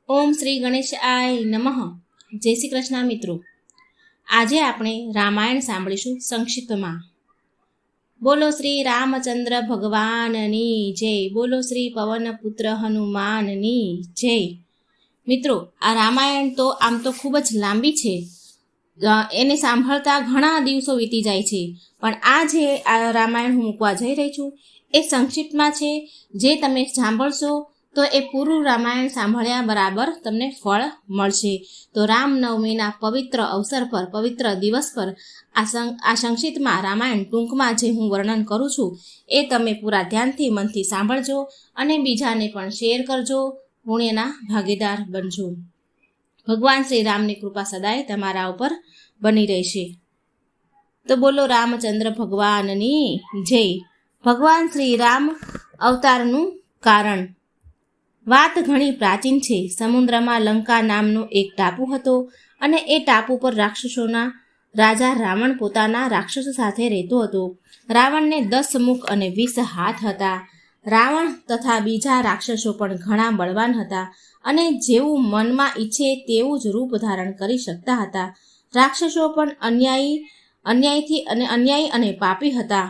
ઓમ શ્રી ગણેશાય નમઃ. જય શ્રી કૃષ્ણ મિત્રો. આજે આપણે રામાયણ સાંભળીશું સંક્ષિપ્તમાં. બોલો શ્રી રામચંદ્ર ભગવાનની જય. બોલો શ્રી પવનપુત્ર હનુમાનની જય. મિત્રો, આ રામાયણ તો આમ તો ખૂબ જ લાંબી છે. એને સાંભળતા ઘણા દિવસો વીતી જાય છે, પણ આ જે આ રામાયણ હું મૂકવા જઈ રહી છું એ સંક્ષિપ્તમાં છે. જે તમે સાંભળશો તો એ પૂરું રામાયણ સાંભળ્યા બરાબર તમને ફળ મળશે. તો રામનવમીના પવિત્ર અવસર પર, પવિત્ર દિવસ પર આ સંક્ષિપ્તમાં રામાયણ ટૂંકમાં જે હું વર્ણન કરું છું એ તમે પૂરા ધ્યાનથી મનથી સાંભળજો અને બીજાને પણ શેર કરજો, પુણ્યના ભાગીદાર બનજો. ભગવાન શ્રી રામની કૃપા સદાય તમારા ઉપર બની રહેશે. તો બોલો રામચંદ્ર ભગવાનની જય. ભગવાન શ્રી રામ અવતારનું કારણ. વાત ઘણી પ્રાચીન છે. સમુદ્રમાં લંકા નામનો એક ટાપુ હતો અને એ ટાપુ પર રાક્ષસોના રાજા રાવણ પોતાના રાક્ષસો સાથે રહેતો હતો. રાવણને 10 મુખ અને 20 હાથ હતા. રાવણ તથા બીજા રાક્ષસો પણ ઘણા બળવાન હતા અને જેવું મનમાં ઈચ્છે તેવું જ રૂપ ધારણ કરી શકતા હતા. રાક્ષસો પણ અન્યાયી અને પાપી હતા.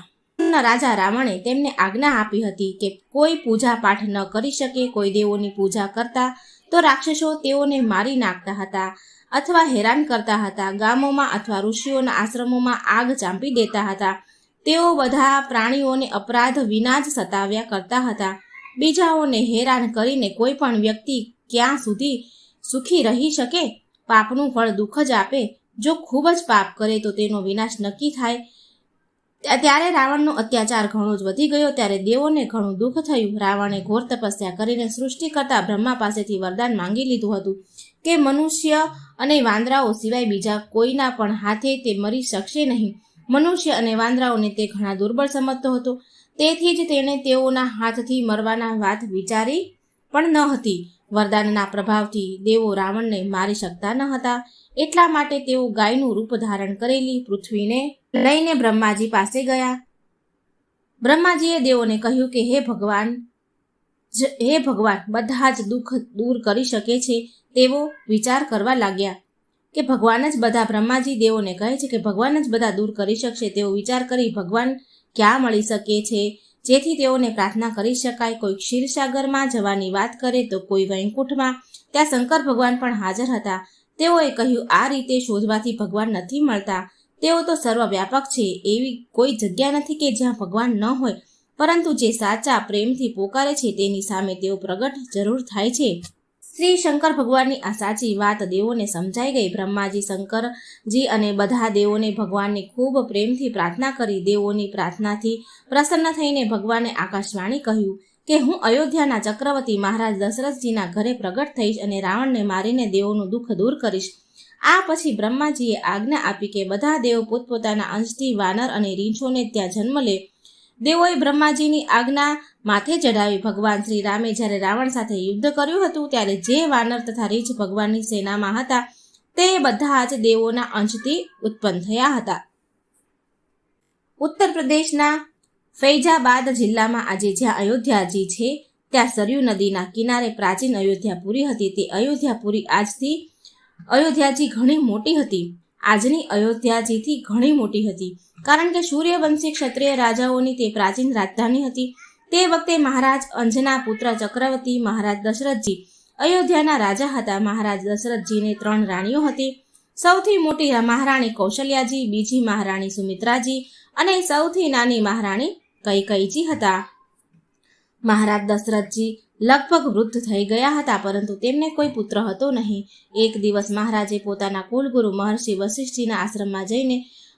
રાજા રાવણે તેમને આજ્ઞા આપી હતી કે કોઈ પૂજા પાઠ ન કરી શકે. કોઈ દેવોની પૂજા કરતા તો રાક્ષસો તેઓને મારી નાખતા હતા અથવા હેરાન કરતા હતા. ગામોમાં અથવા ઋષિઓના આશ્રમોમાં આગ ચાંપી દેતા હતા. તેઓ બધા પ્રાણીઓને અપરાધ વિના જ સતાવ્યા કરતા હતા. બીજાઓને હેરાન કરીને કોઈ પણ વ્યક્તિ ક્યાં સુધી સુખી રહી શકે? પાપનું ફળ દુઃખ જ આપે. જો ખૂબ જ પાપ કરે તો તેનો વિનાશ નક્કી થાય. ત્યારે રાવણનો અત્યાચાર ઘણો જ વધી ગયો. ત્યારે દેવોને ઘણું દુઃખ થયું. રાવણે ઘોર તપસ્યા કરીને સૃષ્ટિ કરતા બ્રહ્મા પાસેથી વરદાન માંગી લીધું હતું કે મનુષ્ય અને વાંદરાઓ સિવાય બીજા કોઈના પણ હાથે તે મરી શકશે નહીં. મનુષ્ય અને વાંદરાઓને તે ઘણા દુર્બળ સમજતો હતો. તેથી જ તેણે તેઓના હાથથી મરવાના વાત વિચારી પણ ન હતી. વરદાનના પ્રભાવથી દેવો રાવણને મારી શકતા ન હતા. એટલા માટે તેઓ ગાયનું રૂપ ધારણ કરેલી પૃથ્વીને લઈને બ્રહ્માજી પાસે ગયા. બ્રહ્માજીએ દેવોને કહ્યું કે હે ભગવાન, બધા જ દુઃખ દૂર કરી શકે છે. તેઓ વિચાર કરવા લાગ્યા કે ભગવાન જ બધા, બ્રહ્માજી દેવોને કહે છે કે ભગવાન જ બધા દૂર કરી શકશે. તેઓ વિચાર કરી ભગવાન ક્યાં મળી શકે છે જેથી તેઓને પ્રાર્થના કરી શકાય. કોઈ ક્ષીરસાગરમાં જવાની વાત કરે તો કોઈ વૈકુંઠમાં. ત્યાં શંકર ભગવાન પણ હાજર હતા. તેઓએ કહ્યું આ રીતે શોધવાથી ભગવાન નથી મળતા. તેઓ તો સર્વવ્યાપક છે. એવી કોઈ જગ્યા નથી કે જ્યાં ભગવાન ન હોય, પરંતુ જે સાચા પ્રેમથી પોકારે છે તેની સામે તેઓ પ્રગટ જરૂર થાય છે. શ્રી શંકર ભગવાનની આ સાચી વાત દેવોને સમજાઈ ગઈ. બ્રહ્માજી, શંકરજી અને બધા દેવોને ભગવાનની ખૂબ પ્રેમથી પ્રાર્થના કરી. દેવોની પ્રાર્થનાથી પ્રસન્ન થઈને ભગવાને આકાશવાણી કહ્યું કે હું અયોધ્યાના ચક્રવર્તી મહારાજ દશરથજીના ઘરે પ્રગટ થઈશ અને રાવણને મારીને દેવોનું દુઃખ દૂર કરીશ. આ પછી બ્રહ્માજીએ આજ્ઞા આપી કે બધા દેવો પોતપોતાના અંશથી વાનર અને રીંછોને ત્યાં જન્મ લે. દેવોએ બ્રહ્માજીની આજ્ઞા માથે ચઢાવી. ભગવાન શ્રી રામે જ્યારે રાવણ સાથે યુદ્ધ કર્યું હતું ત્યારે જે વાનર તથા રીંછ ભગવાનની સેનામાં હતા તે બધા જ દેવોના અંશથી ઉત્પન્ન થયા હતા. ઉત્તર પ્રદેશના ફૈજાબાદ જિલ્લામાં આજે જ્યાં અયોધ્યાજી છે ત્યાં સરયુ નદીના કિનારે પ્રાચીન અયોધ્યાપુરી હતી. તે અયોધ્યાજી ઘણી મોટી હતી. આજની અયોધ્યાજીથી ઘણી મોટી હતી, કારણ કે સૂર્યવંશી ક્ષત્રિય રાજાઓની તે પ્રાચીન રાજધાની હતી. તે વખતે મહારાજ અંજના પુત્ર ચક્રવર્તી મહારાજ દશરથજી અયોધ્યાના રાજા હતા. મહારાજ દશરથજીને 3 રાણીઓ હતી. સૌથી મોટી મહારાણી કૌશલ્યાજી, બીજી મહારાણી સુમિત્રાજી અને સૌથી નાની મહારાણી કૈકેયીજી હતા. મહારાજ દશરથજી લગભગ વૃદ્ધ થઈ ગયા હતા, પરંતુ તેમને કોઈ પુત્ર હતો નહીં. એક દિવસ મહારાજે પોતાના કુલગુરુ મહર્ષિ વશિષ્ઠજીના આશ્રમમાં જઈને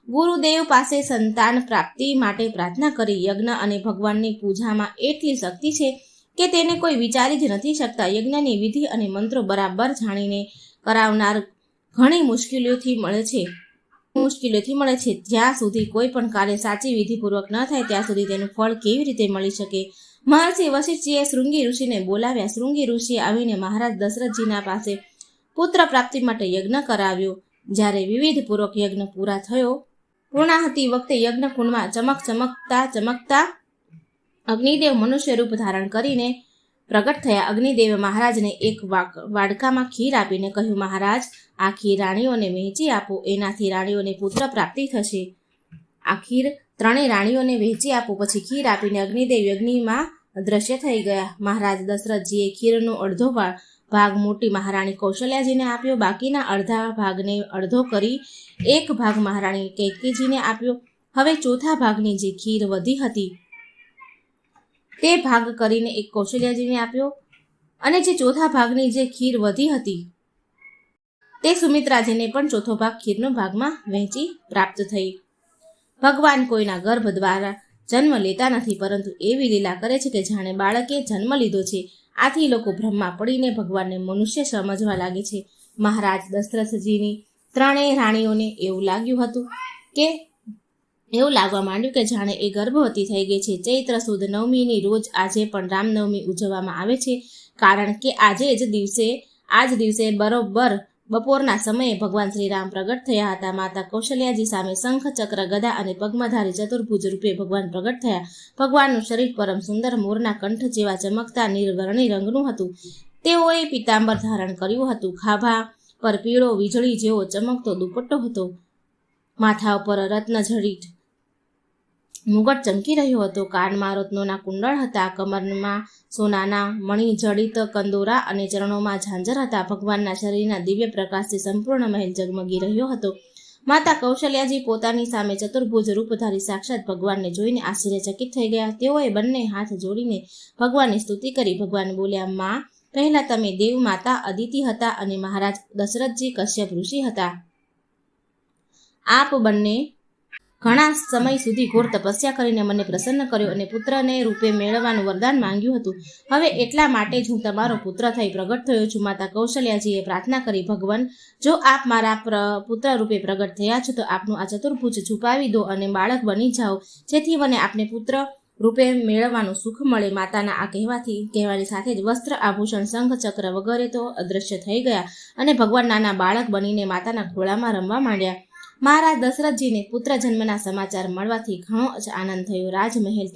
ગુરુદેવ પાસે સંતાન પ્રાપ્તિ માટે પ્રાર્થના કરી. યજ્ઞ અને ભગવાનની પૂજામાં એટલી શક્તિ છે કે તેને કોઈ વિચારી જ નથી શકતા. યજ્ઞની વિધિ અને મંત્રો બરાબર જાણીને કરાવનાર ઘણી મુશ્કેલીઓથી મળે છે. જ્યાં સુધી કોઈ પણ કાર્ય સાચી વિધિપૂર્વક ન થાય ત્યાં સુધી તેનું ફળ કેવી રીતે મળી શકે? મહર્ષિ વશિષ્ઠજીએ શૃંગી ઋષિને બોલાવ્યા. શૃંગી ઋષિએ આવીને મહારાજ દશરથજીના પાસે પુત્ર પ્રાપ્તિ માટે યજ્ઞ કરાવ્યો. જ્યારે વિવિધ પૂર્વક યજ્ઞ પૂર્ણાહુતિ વખતે યજ્ઞકુંડમાં ચમકતા અગ્નિદેવ મનુષ્ય રૂપ ધારણ કરીને પ્રગટ થયા. અગ્નિદેવે મહારાજને એક વાડકામાં ખીર આપીને કહ્યું, મહારાજ, આ ખીર રાણીઓને વહેંચી આપો, એનાથી રાણીઓને પુત્ર પ્રાપ્તિ થશે. આ ખીર ત્રણેય રાણીઓને વહેંચી આપો. પછી ખીર આપીને અગ્નિદેવ યજ્ઞમાં અદ્રશ્ય થઈ ગયા. મહારાજ દશરથજીએ ખીરનો અડધો ભાગ મોટી મહારાણી કૌશલ્યાજીને આપ્યો, બાકીના અડધા ભાગને અડધો કરી એક ભાગ મહારાણી કૈકેયીજીને આપ્યો. હવે ચોથા ભાગની જે ખીર વધી હતી તે ભાગ કરીને એક કૌશલ્યાજીને આપ્યો, અને જે ચોથા ભાગની જે ખીર વધી હતી તે સુમિત્રાજીને પણ ચોથો ભાગ ખીરનો ભાગમાં વહેંચી પ્રાપ્ત થઈ. ભગવાન કોઈના ગર્ભ દ્વારા જન્મ લેતા નથી, પરંતુ એવી લીલા કરે છે કે જાણે બાળકે જન્મ લીધો છે. આથી લોકો ભ્રમમાં પડીને ભગવાનને મનુષ્ય સમજવા લાગે છે. મહારાજ દશરથજીની ત્રણેય રાણીઓને એવું લાગવા માંડ્યું કે જાણે એ ગર્ભવતી થઈ ગઈ છે. ચૈત્ર સુદ નવમીની રોજ આજે પણ રામનવમી ઉજવવામાં આવે છે, કારણ કે આ જ દિવસે બરોબર બપોરના સમયે ભગવાન શ્રી રામ પ્રગટ થયા હતા. માતા કૌશલ્યાજી સામે શંખ, ચક્ર, ગદા અને પદ્મધારી ચતુર્ભુજ રૂપે ભગવાન પ્રગટ થયા. ભગવાનનું શરીર પરમ સુંદર મોરના કંઠ જેવા ચમકતા નીલવર્ણી રંગનું હતું. તેઓએ પીતાંબર ધારણ કર્યું હતું. ખાભા પર પીળો વીજળી જેવો ચમકતો દુપટ્ટો હતો. માથા ઉપર રત્નજડિત મુગટ ચમકી રહ્યો હતો. કાનમાં રત્નોના કુંડળ હતા. કમરમાં સોનાના મણિજડિત કંદોરા અને ચરણોમાં ઝાંઝર હતા. ભગવાનના શરીરના દિવ્ય પ્રકાશથી સંપૂર્ણ મહેલ ઝગમગી રહ્યો હતો. માતા કૌશલ્યાજી પોતાની સામે ચતુર્ભુજ રૂપધારી સાક્ષાત ભગવાનને જોઈને આશ્ચર્યચકિત થઈ ગયા. તેઓએ બંને હાથ જોડીને ભગવાનની સ્તુતિ કરી. ભગવાન બોલ્યા, માં, પહેલા તમે દેવ માતા અદિતિ હતા અને મહારાજ દશરથજી કશ્યપ ઋષિ હતા. આપ બંને ઘણા સમય સુધી ઘોર તપસ્યા કરીને મને પ્રસન્ન કર્યો અને પુત્રને રૂપે મેળવવાનું વરદાન માંગ્યું હતું. હવે એટલા માટે જ હું તમારો પુત્ર થઈ પ્રગટ થયો છું. માતા કૌશલ્યાજીએ પ્રાર્થના કરી, ભગવાન, જો આપ મારા પુત્ર રૂપે પ્રગટ થયા છો તો આપનું આ ચતુર્ભુજ છુપાવી દો અને બાળક બની જાઓ, જેથી મને આપને પુત્ર રૂપે મેળવવાનું સુખ મળે. માતાના આ કહેવાની સાથે જ વસ્ત્ર, આભૂષણ, શંખ, ચક્ર વગેરે તો અદૃશ્ય થઈ ગયા અને ભગવાન નાના બાળક બનીને માતાના ખોળામાં રમવા માંડ્યા. મહારાજ દશરથજીને પુત્ર જન્મના સમાચાર મળવાથી ઘણો જ આનંદ થયો. રાજમહેલ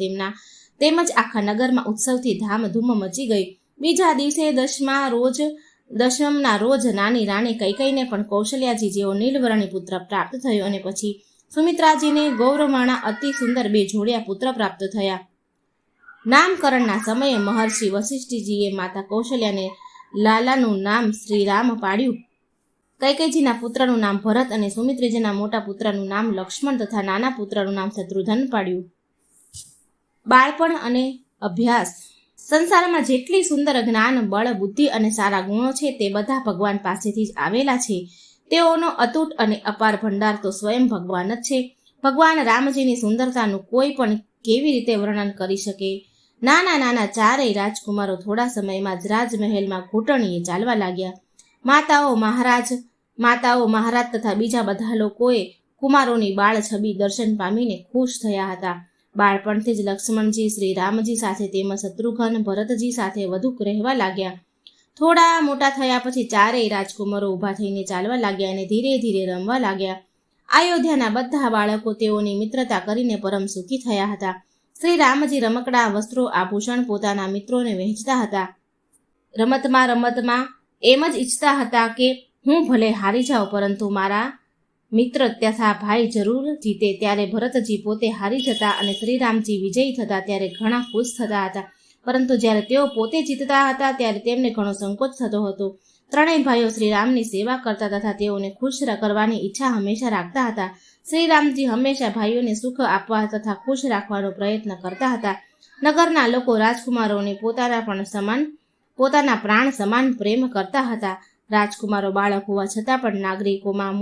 તેમજ આખા નગરમાં ઉત્સવથી ધામધૂમ મચી ગઈ. બીજા દિવસે દશમના રોજ નાની રાણી કૈકેયીને પણ કૌશલ્યાજી જેવો નીલવર્ણી પુત્ર પ્રાપ્ત થયો, અને પછી સુમિત્રાજીને ગૌરવાણા અતિ સુંદર 2 જોડિયા પુત્ર પ્રાપ્ત થયા. નામકરણના સમયે મહર્ષિ વશિષ્ઠજીએ માતા કૌશલ્યાને લાલાનું નામ શ્રીરામ પાડ્યું. કૈકેયીજીના પુત્રનું નામ ભરત અને સુમિત્રાજીના મોટા પુત્રનું નામ લક્ષ્મણ તથા નાના પુત્રનું નામ શત્રુઘ્ન પાડ્યું. બાળપણ અને અભ્યાસ. સંસારમાં જેટલી સુંદર જ્ઞાન, બળ, બુદ્ધિ અને સારા ગુણો છે તે બધા ભગવાન પાસેથી જ આવેલા છે. તેઓનો અતૂટ અને અપાર ભંડાર તો સ્વયં ભગવાન જ છે. ભગવાન રામજીની સુંદરતાનું કોઈ પણ કેવી રીતે વર્ણન કરી શકે. નાના નાના ચારેય રાજકુમારો થોડા સમયમાં જ રાજમહેલમાં ઘૂંટણીએ ચાલવા લાગ્યા. માતાઓ મહારાજ તથા બીજા બધા લોકોએ કુમારોની બાળ છબી દર્શન પામીને ખુશ થયા હતા. બાળપણથી જ લક્ષ્મણજી શ્રી રામજી સાથે તેમજ શત્રુઘ્ન ભરતજી સાથે વધુ રહેવા લાગ્યા. થોડા મોટા થયા પછી ચારેય રાજકુમારો ઊભા થઈને ચાલવા લાગ્યા અને ધીરે ધીરે રમવા લાગ્યા. અયોધ્યાના બધા બાળકો તેઓની મિત્રતા કરીને પરમ સુખી થયા હતા. શ્રી રામજી રમકડા, વસ્ત્રો, આભૂષણ પોતાના મિત્રોને વહેંચતા હતા. રમતમાં એમ જ ઈચ્છતા હતા કે હું ભલે હારી જાઉં, પરંતુ મારા મિત્ર તથા ભાઈ જરૂર જીતે. ત્યારે ભરતજી પોતે હારી જતા અને શ્રીરામજી વિજયી થતા ત્યારે ઘણા ખુશ થતા હતા, પરંતુ જ્યારે તેઓ પોતે જીતતા હતા ત્યારે તેમને ઘણો સંકોચ થતો હતો. ત્રણેય ભાઈઓ શ્રીરામની સેવા કરતા તથા તેઓને ખુશ કરવાની ઈચ્છા હંમેશા રાખતા હતા. શ્રીરામજી હંમેશા ભાઈઓને સુખ આપવા તથા ખુશ રાખવાનો પ્રયત્ન કરતા હતા. નગરના લોકો રાજકુમારોને પોતાના પ્રાણ સમાન પ્રેમ કરતા હતા. રાજકુમારો બાળક હોવા છતાં પણ નાગરિકોમાં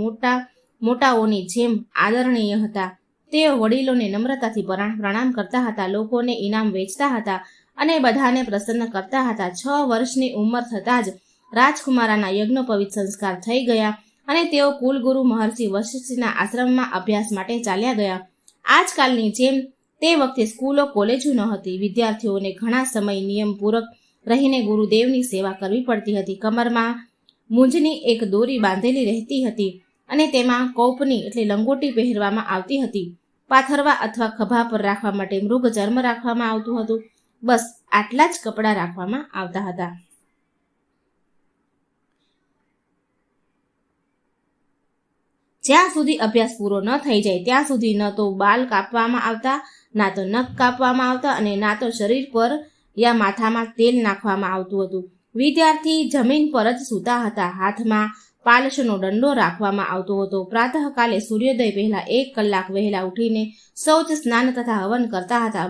મોટાઓની જેમ આદરણીય હતા. તેઓ વડીલોને નમ્રતાથી પ્રણામ કરતા હતા, લોકોને ઇનામ વેચતા હતા અને બધાને પ્રસન્ન કરતા હતા. 6 વર્ષની ઉંમર થતાં જ રાજકુમારાના યજ્ઞોપવિત સંસ્કાર થઈ ગયા અને તેઓ કુલગુરુ મહર્ષિ વશિષ્ઠના આશ્રમમાં અભ્યાસ માટે ચાલ્યા ગયા. આજકાલની જેમ તે વખતે સ્કૂલો, કોલેજો ન હતી. વિદ્યાર્થીઓને ઘણા સમય નિયમપૂર્વક રહીને ગુરુદેવની સેવા કરવી પડતી હતી. કમરમાં મૂંજની એક દોરી બાંધેલી રહેતી હતી અને તેમાં કૌપની એટલે લંગોટી પહેરવામાં આવતી હતી. પાથરવા અથવા ખભા પર રાખવા માટે મૃગ ચર્મ રાખવામાં આવતું હતું. બસ આટલા જ કપડાં રાખવામાં આવતા હતા. જ્યાં સુધી અભ્યાસ પૂરો ન થઈ જાય ત્યાં સુધી ન તો બાલ કાપવામાં આવતા, ના તો નખ કાપવામાં આવતા અને ના તો શરીર પર યા માથામાં તેલ નાખવામાં આવતું હતું. વિદ્યાર્થી જમીન પર જ સૂતા હતા. હાથમાં પાલશનો દંડો રાખવામાં આવતો હતો. પ્રાતઃકાલે સૂર્યોદય પહેલા 1 કલાક વહેલા ઉઠીને શૌચ, સ્નાન તથા હવન કરતા હતા.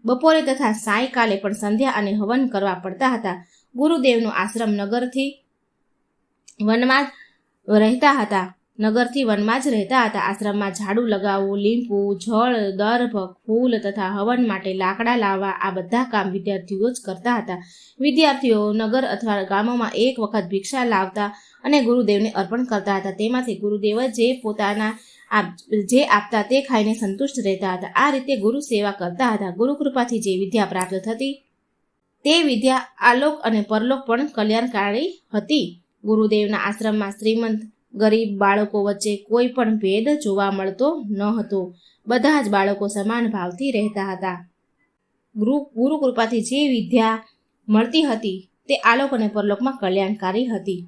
બપોરે તથા સાયંકાલે પણ સંધ્યા અને હવન કરવા પડતા હતા. ગુરુદેવનો આશ્રમ નગરથી વનમાં જ રહેતા હતા. આશ્રમમાં ઝાડુ લગાવવું, લીંપવું, જળ, દર્ભ, ફૂલ તથા હવન માટે લાકડા લાવવા આ બધા કામ વિદ્યાર્થીઓ જ કરતા હતા. વિદ્યાર્થીઓ નગર અથવા ગામોમાં એક વખત ભિક્ષા લાવતા અને ગુરુદેવને અર્પણ કરતા હતા. તેમાંથી ગુરુદેવ જે આપતા તે ખાઈને સંતુષ્ટ રહેતા હતા. આ રીતે ગુરુ સેવા કરતા હતા. ગુરુ કૃપાથી જે વિદ્યા પ્રાપ્ત થતી તે વિદ્યા આલોક અને પરલોક પણ કલ્યાણકારી હતી. ગુરુદેવના આશ્રમમાં શ્રીમંત ગરીબ બાળકો વચ્ચે કોઈ પણ ભેદ જોવા મળતો ન હતો. બધા જ બાળકો સમાન ભાવથી રહેતા હતા. ગુરુ કૃપાથી જે વિદ્યા મળતી હતી તે આલોક અને પરલોકમાં કલ્યાણકારી હતી.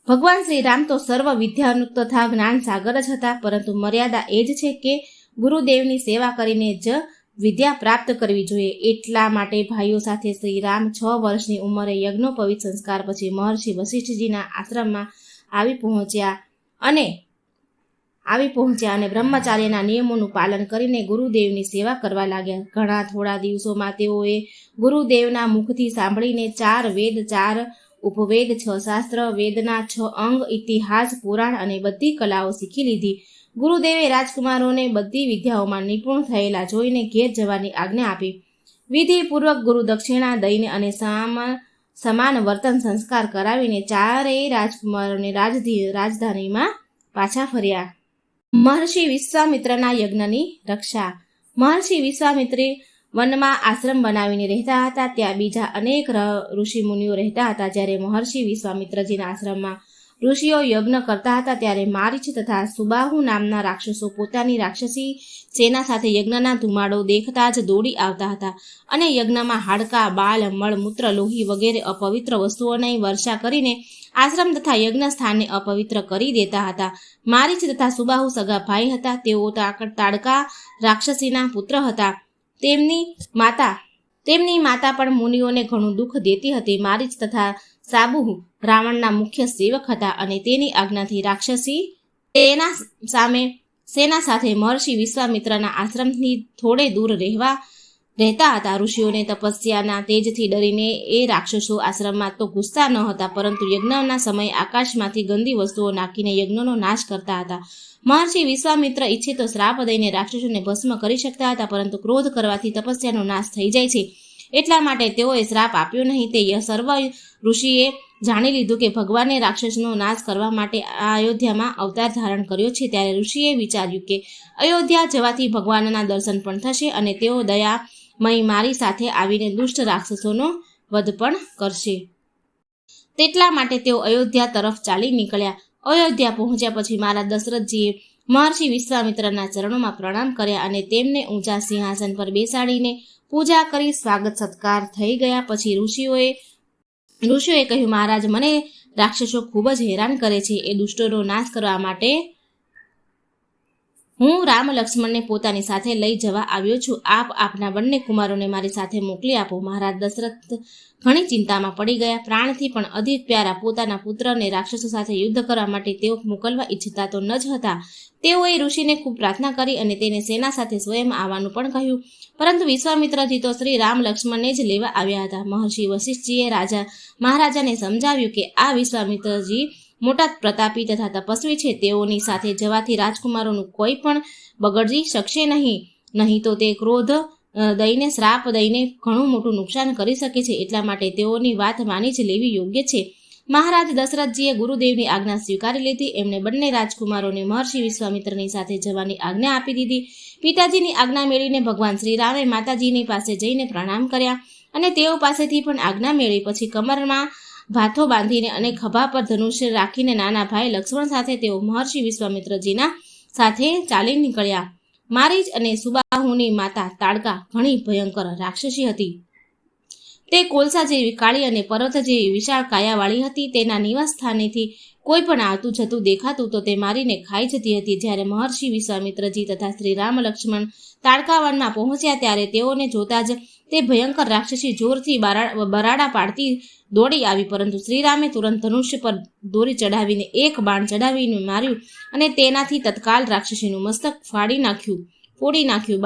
ભગવાન શ્રી રામ તો સર્વ વિદ્યાનું તથા જ્ઞાન સાગર જ હતા, પરંતુ મર્યાદા એ જ છે કે ગુરુદેવની સેવા કરીને જ વિદ્યા પ્રાપ્ત કરવી જોઈએ. એટલા માટે ભાઈઓ સાથે શ્રી રામ 6 વર્ષની ઉંમરે યજ્ઞોપવિત સંસ્કાર પછી મહર્ષિ વશિષ્ઠજીના આશ્રમમાં આવી પહોંચ્યા અને બ્રહ્મચાર્યના નિયમોનું પાલન કરીને ગુરુદેવની સેવા કરવા લાગ્યા. ઘણા થોડા દિવસોમાં તેઓએ ગુરુદેવના મુખથી સાંભળીને 4 વેદ, 4 ઉપવેદ, 6 શાસ્ત્ર, વેદના 6 અંગ, ઇતિહાસ, પુરાણ અને બધી કલાઓ શીખી લીધી. ગુરુદેવે રાજકુમારોને બધી વિદ્યાઓમાં નિપુણ થયેલા જોઈને ઘેર જવાની આજ્ઞા આપી. વિધિપૂર્વક ગુરુ દક્ષિણા દઈને અને સમાન વર્તન સંસ્કાર કરાવીને 4 રાજકુમારોને રાજધાનીમાં પાછા ફર્યા. મહર્ષિ વિશ્વામિત્રના યજ્ઞની રક્ષા. મહર્ષિ વિશ્વામિત્રે વનમાં આશ્રમ બનાવીને રહેતા હતા. ત્યાં બીજા અનેક ઋષિ મુનિઓ રહેતા હતા. જ્યારે મહર્ષિ વિશ્વામિત્રજીના આશ્રમમાં ઋષિઓ યજ્ઞ કરતા હતા ત્યારે મારીચ તથા સુબાહુ નામના રાક્ષસો પોતાની રાક્ષસી સેના સાથે યજ્ઞના ધુમાડો દેખતા જ દોડી આવતા હતા અને યજ્ઞમાં હાડકાં, બાલ, મળ, મૂત્ર, લોહી વગેરે અપવિત્ર વસ્તુઓની વર્ષા કરીને આશ્રમ તથા યજ્ઞ સ્થાનને અપવિત્ર કરી દેતા હતા. મારીચ તથા સુબાહુ સગા ભાઈ હતા. તેઓ તાડકા રાક્ષસીના પુત્ર હતા. તેમની માતા પણ મુનિઓને ઘણું દુઃખ દેતી હતી. મારીચ તથા સાબુહ રાવણના મુખ્ય સેવક હતા અને તેની આજ્ઞાથી રાક્ષસી સેના સાથે મહર્ષિ વિશ્વામિત્રના આશ્રમથી થોડે દૂર રહેતા હતા. ઋષિઓને તપસ્યાના તેજથી ડરીને એ રાક્ષસો આશ્રમમાં તો ઘૂસતા ન હતા, પરંતુ યજ્ઞના સમયે આકાશમાંથી ગંદી વસ્તુઓ નાખીને યજ્ઞનો નાશ કરતા હતા. મહર્ષિ વિશ્વામિત્ર ઈચ્છે તો શ્રાપ દઈને રાક્ષસોને ભસ્મ કરી શકતા હતા, પરંતુ ક્રોધ કરવાથી તપસ્યાનો નાશ થઈ જાય છે. એટલા માટે તેઓએ શ્રાપ આપ્યો નહીં. તે સર્વ ઋષિએ જાણી લીધું કે ભગવાને રાક્ષસનો નાશ કરવા માટે આ અયોધ્યામાં અવતાર ધારણ કર્યો છે. ત્યારે ઋષિએ વિચાર્યું કે અયોધ્યા જવાથી ભગવાનના દર્શન પણ થશે અને તેઓ દયામય મારી સાથે આવીને દુષ્ટ રાક્ષસોનો વધ પણ કરશે. તેટલા માટે તેઓ અયોધ્યા તરફ ચાલી નીકળ્યા. અયોધ્યા પહોંચ્યા પછી મહારાજ દશરથજીએ મહર્ષિ વિશ્વામિત્રના ચરણોમાં પ્રણામ કર્યા અને તેમને ઊંચા સિંહાસન પર બેસાડીને પૂજા કરી સ્વાગત સત્કાર થઈ ગયા. પછી ઋષિઓએ કહ્યું, મહારાજ, મને રાક્ષસો ખૂબ જ હેરાન કરે છે. એ દુષ્ટોનો નાશ કરવા માટે હું રામ લક્ષ્મણને પોતાની સાથે લઈ જવા આવ્યો છું. આપ આપના બંને કુમારોને મારી સાથે મોકલી આપો. મહારાજ દશરથ ઘણી ચિંતામાં પડી ગયા. પ્રાણથી પણ અધિક પ્યારા પોતાના પુત્રને રાક્ષસો સાથે યુદ્ધ કરવા માટે તેઓ મોકલવા ઈચ્છતા તો ન જ હતા. તેઓએ ઋષિને ખૂબ પ્રાર્થના કરી અને તેને સેના સાથે સ્વયં આવવાનું પણ કહ્યું, પરંતુ વિશ્વામિત્રજી તો શ્રી રામ લક્ષ્મણને જ લેવા આવ્યા હતા. મહર્ષિ વશિષ્ઠજીએ મહારાજાને સમજાવ્યું કે આ વિશ્વામિત્રજી મોટા પ્રતાપી તથા તપસ્વી છે. તેઓની સાથે જવાથી રાજકુમારોનું કોઈ પણ બગડી શકશે નહીં તો તે ક્રોધ દઈને શ્રાપ દઈને ઘણું મોટું નુકસાન કરી શકે છે. એટલા માટે તેઓની વાત માની જ લેવી યોગ્ય છે. મહારાજ દશરથજીએ ગુરુદેવની આજ્ઞા સ્વીકારી લીધી. એમણે બંને રાજકુમારોને મહર્ષિ વિશ્વામિત્રની સાથે જવાની આજ્ઞા આપી દીધી. પિતાજીની આજ્ઞા મેળવીને ભગવાન શ્રીરામે માતાજીની પાસે જઈને પ્રણામ કર્યા અને તેઓ પાસેથી પણ આજ્ઞા મેળવી. પછી કમરમાં ભાથો બાંધીને અને ખભા પર ધનુષ્ય રાખીને નાના ભાઈ લક્ષ્મણ સાથે તેઓ મહર્ષિ વિશ્વામિત્રજીના સાથે ચાલી નીકળ્યા. મારીચ અને સુબા સુબાહુની માતા તાડકા ઘણી ભયંકર રાક્ષસી હતી. તે કોલસા જેવી કાળી અને પર્વત જેવી વિશાળ કાયાવાળી હતી. તેના નિવાસ સ્થાનેથી કોઈ પણ આવતું જતું દેખાતું તો તે મારીને ખાઈ જતી હતી. જ્યારે મહર્ષિ વિશ્વામિત્રજી તથા શ્રી રામ લક્ષ્મણ તાડકાવનમાં પહોંચ્યા ત્યારે તેઓને જોતા જ તે ભયંકર રાક્ષસી જોરથી બરાડા પાડતી દોડી આવી, પરંતુ શ્રીરામે તુરંત ધનુષ્ય પર દોરી ચડાવીને એક બાણ ચડાવીને માર્યું અને તેનાથી તત્કાલ રાક્ષસીનું મસ્તક ફોડી નાખ્યું.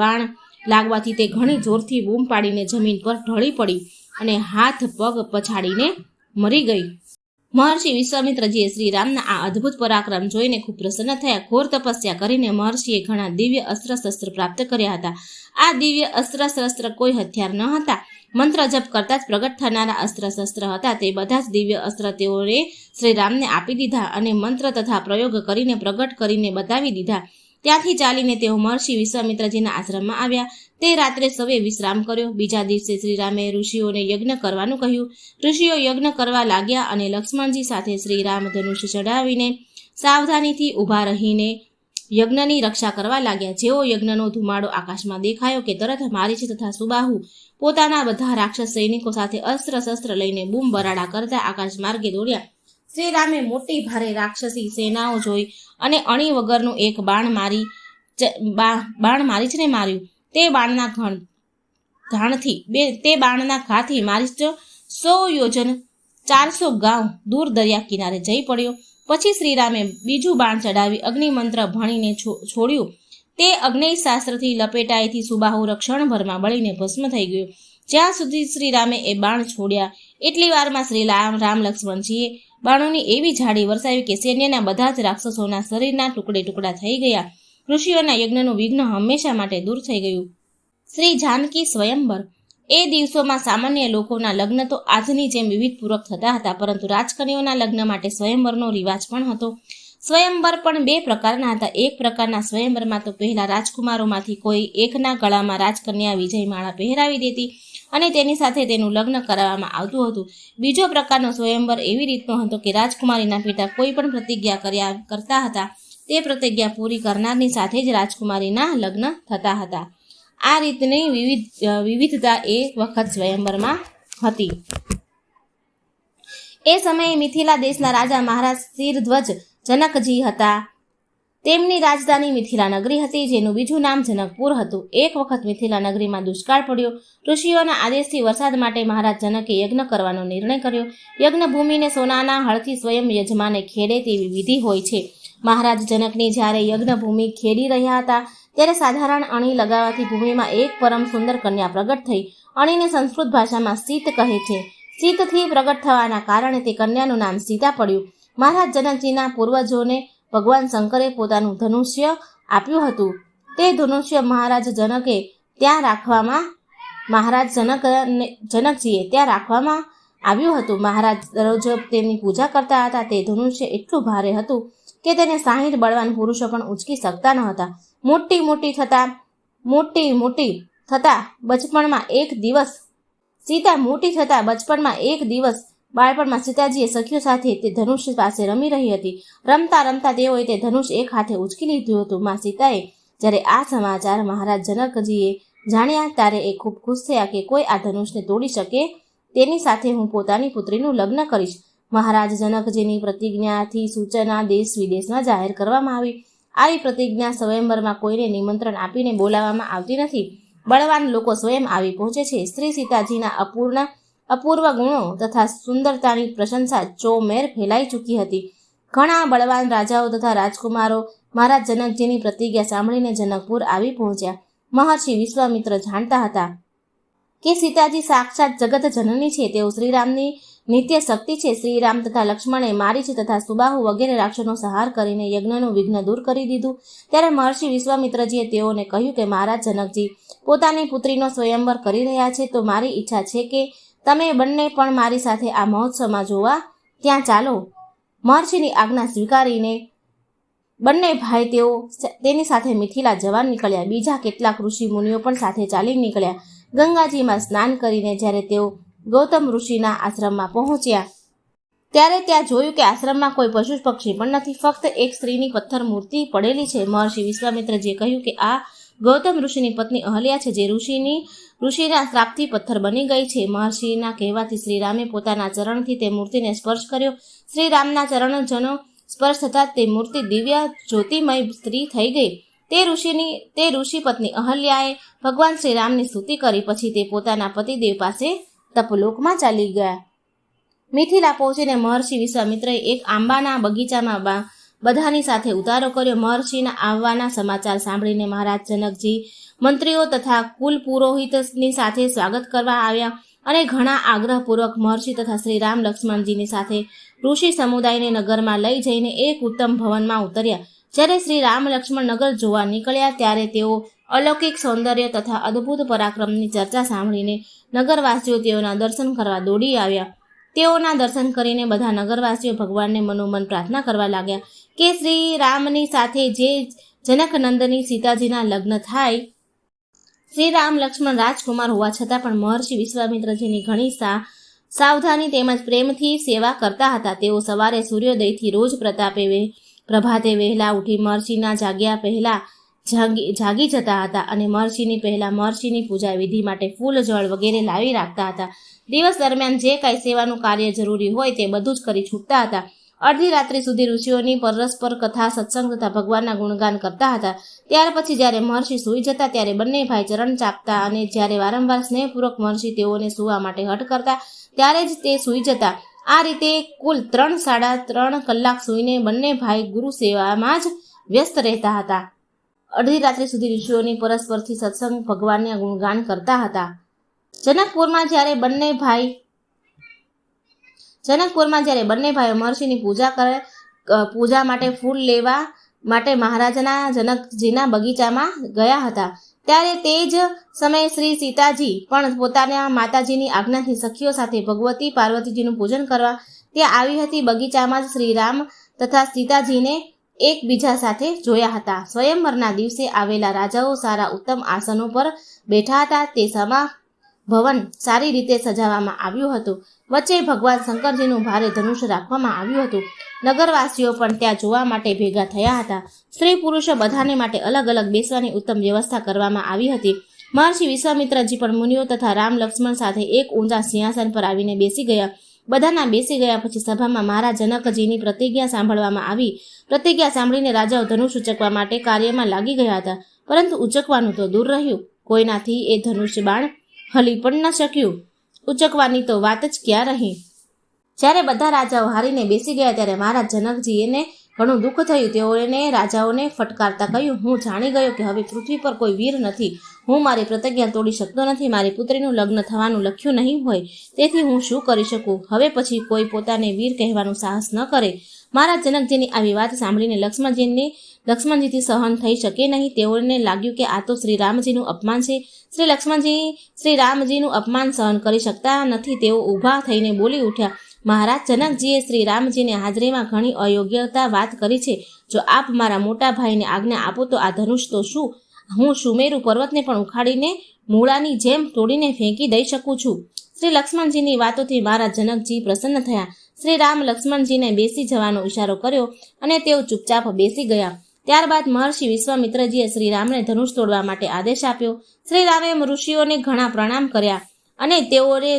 બાણ લાગવાથી તે ઘણી જોરથી બૂમ પાડીને જમીન પર ઢળી પડી અને હાથ પગ પછાડીને મરી ગઈ. મહર્ષિ વિશ્વામિત્રજીએ શ્રીરામના આ અદ્ભુત પરાક્રમ જોઈને ખૂબ પ્રસન્ન થયા. ઘોર તપસ્યા કરીને મહર્ષિએ ઘણા દિવ્ય અસ્ત્ર શસ્ત્ર પ્રાપ્ત કર્યા હતા. આ દિવ્ય અસ્ત્ર શસ્ત્ર કોઈ હથિયાર ન હતા, મંત્ર જપ કરતા જ પ્રગટ થનારા અસ્ત્ર શસ્ત્ર હતા. તે બધા જ દિવ્ય અસ્ત્ર તેઓએ શ્રીરામને આપી દીધા અને મંત્ર તથા પ્રયોગ કરીને પ્રગટ કરીને બતાવી દીધા. ત્યાંથી ચાલીને તેઓ મહર્ષિ વિશ્વામિત્રજીના આશ્રમમાં આવ્યા. તે રાત્રે સૌએ વિશ્રામ કર્યો. બીજા દિવસે શ્રીરામે ઋષિઓને યજ્ઞ કરવાનું કહ્યું. ઋષિઓ યજ્ઞ કરવા લાગ્યા અને લક્ષ્મણજી સાથે શ્રીરામ ધનુષ્ય ચડાવીને સાવધાનીથી ઊભા રહીને યજ્ઞની રક્ષા કરવા લાગ્યા. જેવો યજ્ઞનો ધુમાડો આકાશમાં દેખાયો કે તરત મારીચ તથા સુબાહુ પોતાના બધા રાક્ષસ સૈનિકો સાથે અસ્ત્ર શસ્ત્ર લઈને બૂમ બરાડા કરતા આકાશ માર્ગે દોડ્યા. શ્રીરામે મોટી ભારે રાક્ષસી સેનાઓ જોઈ અને અણી વગરનું એક બાણ મારીચને માર્યું. તે બાણના ઘાથી મારીચ 100 યોજન 400 ગાંવ દૂર દરિયા કિનારે જઈ પડ્યો. પછી શ્રીરામે બીજું બાણ ચડાવી અગ્નિમંત્ર ભણીને છોડ્યું. તે અગ્નિશાસ્ત્રથી લપેટાઈથી સુબાહુ રક્ષણભરમાં બળીને ભસ્મ થઈ ગયો. જ્યાં સુધી શ્રીરામે એ બાણ છોડ્યા એટલી વારમાં શ્રી રામ લક્ષ્મણજીએ બાણોની એવી ઝાડી વરસાવી કે સૈન્યના બધા જ રાક્ષસોના શરીરના ટુકડા થઈ ગયા. ઋષિઓના યજ્ઞનું વિઘ્ન હંમેશા માટે દૂર થઈ ગયું. શ્રી જાનકી સ્વયંવર. એ દિવસોમાં સામાન્ય લોકોના લગ્ન તો આજની જેમ વિવિધપૂર્વક થતા હતા, પરંતુ રાજકન્યાઓના લગ્ન માટે સ્વયંવરનો રિવાજ પણ હતો. સ્વયંવર પણ 2 પ્રકારના હતા. એક પ્રકારના સ્વયંવરમાં તો પહેલા રાજકુમારોમાંથી કોઈ એકના ગળામાં રાજકન્યા વિજયમાળા પહેરાવી દેતી અને તેની સાથે તેનું લગ્ન કરાવવામાં આવતું હતું. બીજો પ્રકારનો સ્વયંવર એવી રીતનો હતો કે રાજકુમારીના પિતા કોઈ પણ પ્રતિજ્ઞા કરતા હતા, તે પ્રતિજ્ઞા પૂરી કરનારની સાથે જ રાજકુમારીના લગ્ન થતા હતા. આ રીતની વિવિધતા એ વખત સ્વયંવરમાં હતી. એ સમયે મિથિલા દેશના રાજા મહારાજ શિરધ્વજ જનકજી હતા. તેમની રાજધાની મિથિલા નગરી હતી, જેનું બીજું નામ જનકપુર હતું. એક વખત મિથિલા નગરીમાં દુષ્કાળ પડ્યો. ઋષિઓના આદેશથી વરસાદ માટે મહારાજ જનકે યજ્ઞ કરવાનો નિર્ણય કર્યો. યજ્ઞ ભૂમિને સોનાના હળથી સ્વયં યજમાને ખેડે તેવી વિધિ હોય છે. મહારાજ જનકની જ્યારે યજ્ઞ ભૂમિ ખેડી રહ્યા હતા ત્યારે સાધારણ અણી લગાવવાથી ભૂમિમાં એક પરમ સુંદર કન્યા પ્રગટ થઈ. અણીને સંસ્કૃત ભાષામાં સીત કહે છે. સીતથી પ્રગટ થવાના કારણે તે કન્યાનું નામ સીતા પડ્યું. મહારાજ જનકજીના પૂર્વજોને ભગવાન શંકરે પોતાનું ધનુષ્ય આપ્યું હતું. તે ધનુષ્ય મહારાજ જનકજીએ ત્યાં રાખવામાં આવ્યું હતું. મહારાજ દરરોજ તેમની પૂજા કરતા હતા. તે ધનુષ્ય એટલું ભારે હતું કે તેને 60 બળવાન પુરુષો પણ ઉંચકી શકતા ન હતા. મોટી થતા બચપણમાં એક દિવસ બાળપણમાં સીતાજીએ સખીઓ સાથે તે ધનુષ્ય પાસે રમી રહી હતી. રમતા તેઓએ તે ધનુષ એક હાથે ઉંચકી લીધું હતું. માં સીતાએ જ્યારે આ સમાચાર મહારાજ જનકજીએ જાણ્યા ત્યારે એ ખૂબ ખુશ થયા કે કોઈ આ ધનુષને તોડી શકે તેની સાથે હું પોતાની પુત્રીનું લગ્ન કરીશ. મહારાજ જનકજીની પ્રતિજ્ઞાથી સૂચના દેશ વિદેશમાં જાહેર કરવામાં આવી. આવી પ્રતિજ્ઞા સ્વયંવરમાં કોઈને નિમંત્રણ આપીને બોલાવવામાં આવતી નથી. બળવાન લોકો સ્વયં આવી પહોંચે છે. શ્રી સીતાજીના અપૂર્વ ગુણો તથા સુંદરતાની પ્રશંસા ચોમેર ફેલાઈ ચૂકી હતી. ઘણા બળવાન રાજાઓ તથા રાજકુમારો મહારાજ જનકજીની પ્રતિજ્ઞા સાંભળીને જનકપુર આવી પહોંચ્યા. મહર્ષિ વિશ્વામિત્ર જાણતા હતા કે સીતાજી સાક્ષાત જગત જનની છે. તેઓ શ્રીરામની નિત્ય શક્તિ છે. શ્રીરામ તથા લક્ષ્મણે મારીચ તથા સુબાહુ વગેરે રાક્ષસનો સંહાર કરીને યજ્ઞનું વિઘ્ન દૂર કરી દીધું. ત્યારે મહર્ષિ વિશ્વામિત્રજીએ તેઓને કહ્યું કે મહારાજ જનકજી પોતાની પુત્રીનો સ્વયંવર કરી રહ્યા છે, તો મારી ઈચ્છા છે કે તમે બંને પણ મારી સાથે આ મહોત્સવમાં જોવા ત્યાં ચાલો. મહર્ષિની આજ્ઞા સ્વીકારીને બંને ભાઈ તેની સાથે મિથિલા જવા નીકળ્યા. બીજા કેટલાક ઋષિ મુનિઓ પણ સાથે ચાલી નીકળ્યા. ગંગાજીમાં સ્નાન કરીને જ્યારે તેઓ ગૌતમ ઋષિના આશ્રમમાં પહોંચ્યા ત્યારે ત્યાં જોયું કે આશ્રમમાં કોઈ પશુ પક્ષી પણ નથી, ફક્ત એક સ્ત્રીની પથ્થર મૂર્તિ પડેલી છે. મહર્ષિ વિશ્વામિત્રજીએ કહ્યું કે આ ગૌતમ ઋષિની પત્ની અહલ્યા છે, જે ઋષિના શ્રાપથી પથ્થર બની ગઈ છે. મહર્ષિના કહેવાથી શ્રીરામે પોતાના ચરણથી તે મૂર્તિને સ્પર્શ કર્યો. શ્રીરામના ચરણજનો સ્પર્શ થતાં તે મૂર્તિ દિવ્ય જ્યોતિમય સ્ત્રી થઈ ગઈ. તે ઋષિ પત્ની અહલ્યાએ ભગવાન શ્રીરામની સ્તુતિ કરી. પછી તે પોતાના પતિદેવ પાસે તપલોકમાં ચાલી ગયા. મિથિલા પહોંચીને મહર્ષિ વિશ્વામિત્રએ એક આંબાના બગીચામાં બધાની સાથે ઉતારો કર્યો. મહર્ષિના આવવાના સમાચાર સાંભળીને મહારાજ જનકજી મંત્રીઓ તથા કુલ પુરોહિતની સાથે સ્વાગત કરવા આવ્યા અને ઘણા આગ્રહપૂર્વક મહર્ષિ તથા શ્રી રામ લક્ષ્મણજીની સાથે ઋષિ સમુદાયને નગરમાં લઈ જઈને એક ઉત્તમ ભવનમાં ઉતર્યા. જ્યારે શ્રી રામ લક્ષ્મણ નગર જોવા નીકળ્યા ત્યારે તેઓ અલૌકિક સૌંદર્ય તથા અદ્ભુત પરાક્રમની ચર્ચા સાંભળીને નગરવાસીઓ તેઓના દર્શન કરવા દોડી આવ્યા. તેઓના દર્શન કરીને બધા નગરવાસીઓ ભગવાનને મનોમન પ્રાર્થના કરવા લાગ્યા કે શ્રી રામની સાથે જે જનકનંદની સીતાજીના લગ્ન થાય. શ્રી રામ લક્ષ્મણ રાજકુમાર હોવા છતાં પણ મહર્ષિ વિશ્વામિત્રજીની ઘણી સાવધાની તેમજ પ્રેમથી સેવા કરતા હતા. તેઓ સવારે સૂર્યોદયથી રોજ પ્રભાતે વહેલા ઉઠી મહર્ષિના જાગ્યા પહેલા જાગી જતા હતા અને મહર્ષિની પૂજા વિધિ માટે ફૂલ જળ વગેરે લાવી રાખતા હતા. દિવસ દરમિયાન જે કાંઈ સેવાનું કાર્ય જરૂરી હોય તે બધું જ કરી છૂટતા હતા. અડધી રાત્રિ સુધી ઋષિઓની પરસ્પર કથા, સત્સંગ તથા ભગવાનના ગુણગાન કરતા હતા. ત્યાર પછી જ્યારે મહર્ષિ સૂઈ જતા ત્યારે બંને ભાઈ ચરણ ચાપતા અને જ્યારે વારંવાર સ્નેહપૂર્વક મહર્ષિ તેઓને સૂવા માટે હઠ કરતા ત્યારે જ તે સૂઈ જતા. આ રીતે કુલ 3-3.5 કલાક સૂઈને બંને ભાઈ ગુરુ સેવામાં જ વ્યસ્ત રહેતા હતા. અડધી રાત્રિ સુધી ઋષિઓની પરસ્પરથી સત્સંગ, ભગવાનના ગુણગાન કરતા હતા. જનકપુરમાં જ્યારે બંને ભાઈઓ મહર્ષિની પૂજા માટે ફૂલ લેવા માટે મહારાજના જનકજીના બગીચામાં ગયા હતા ત્યારે તે જ સમયે શ્રી સીતાજી પણ પોતાના માતાજીની આજ્ઞાથી સખીઓ સાથે ભગવતી પાર્વતીજીનું પૂજન કરવા ત્યાં આવી હતી. બગીચામાં જ શ્રી રામ તથા સીતાજીને એકબીજા સાથે જોયા હતા. સ્વયંવરના દિવસે આવેલા રાજાઓ સારા ઉત્તમ આસનો પર બેઠા હતા. તે સમા ભવન સારી રીતે સજાવવામાં આવ્યું હતું. વચ્ચે ભગવાન શંકરજીનું ભારે ધનુષ રાખવામાં આવ્યું હતું. નગરવાસીઓ પણ ત્યાં જોવા માટે ભેગા થયા હતા. સ્ત્રી પુરુષો બધાને માટે અલગ અલગ બેસવાની ઉત્તમ વ્યવસ્થા કરવામાં આવી હતી. મહર્ષિ વિશ્વામિત્રજી પણ મુનિઓ તથા રામ લક્ષ્મણ સાથે એક ઊંચા સિંહાસન પર આવીને બેસી ગયા. બધાના બેસી ગયા પછી સભામાં મહારાજ જનકજીની પ્રતિજ્ઞા સાંભળવામાં આવી. પ્રતિજ્ઞા સાંભળીને રાજાઓ ધનુષ ઉચકવા માટે કાર્યમાં લાગી ગયા હતા, પરંતુ ઉચકવાનું તો દૂર રહ્યું. કોઈનાથી એ ધનુષ બાણ હલી પણ ન શક્યું. ઉચકવાની તો વાત જ ક્યાં રહી. જ્યારે બધા રાજાઓ હારીને બેસી ગયા ત્યારે મહારાજ જનકજીને ઘણું દુઃખ થયું. તેઓને રાજાઓને ફટકારતા કહ્યું, હું જાણી ગયો કે હવે પૃથ્વી પર કોઈ વીર નથી. હું મારી પ્રતિજ્ઞા તોડી શકતો નથી. મારી પુત્રીનું લગ્ન થવાનું લખ્યું નહીં હોય, તેથી હું શું કરી શકું? હવે પછી કોઈ પોતાને વીર કહેવાનું સાહસ ન કરે. મહારાજ જનકજીની આવી વાત સાંભળીને લક્ષ્મણજીથી સહન થઈ શકે નહીં. તેઓને લાગ્યું કે આ તો શ્રી રામજીનું અપમાન છે. શ્રી રામજીનું અપમાન સહન કરી શકતા નથી. તેઓ ઊભા થઈને બોલી ઉઠ્યા, મહારાજ જનકજીએ શ્રી રામજીને હાજરીમાં ઘણી અયોગ્યતા વાત કરી છે. જો આપ મારા મોટા ભાઈને આજ્ઞા આપો તો આ ધનુષ તો શું, હું સુમેરુ પર્વતને પણ ઉખાડીને મૂળાની જેમ તોડીને ફેંકી દઈ શકું છું. શ્રી લક્ષ્મણજીની વાતોથી મહારાજ જનકજી પ્રસન્ન થયા. શ્રી રામ લક્ષ્મણજીને બેસી જવાનો ઇશારો કર્યો અને તેઓ ચૂપચાપ બેસી ગયા. ત્યારબાદ મહર્ષિ વિશ્વામિત્રજીએ શ્રી રામને ધનુષ તોડવા માટે આદેશ આપ્યો. શ્રી રામે ઋષિઓને ઘણા પ્રણામ કર્યા અને તેઓએ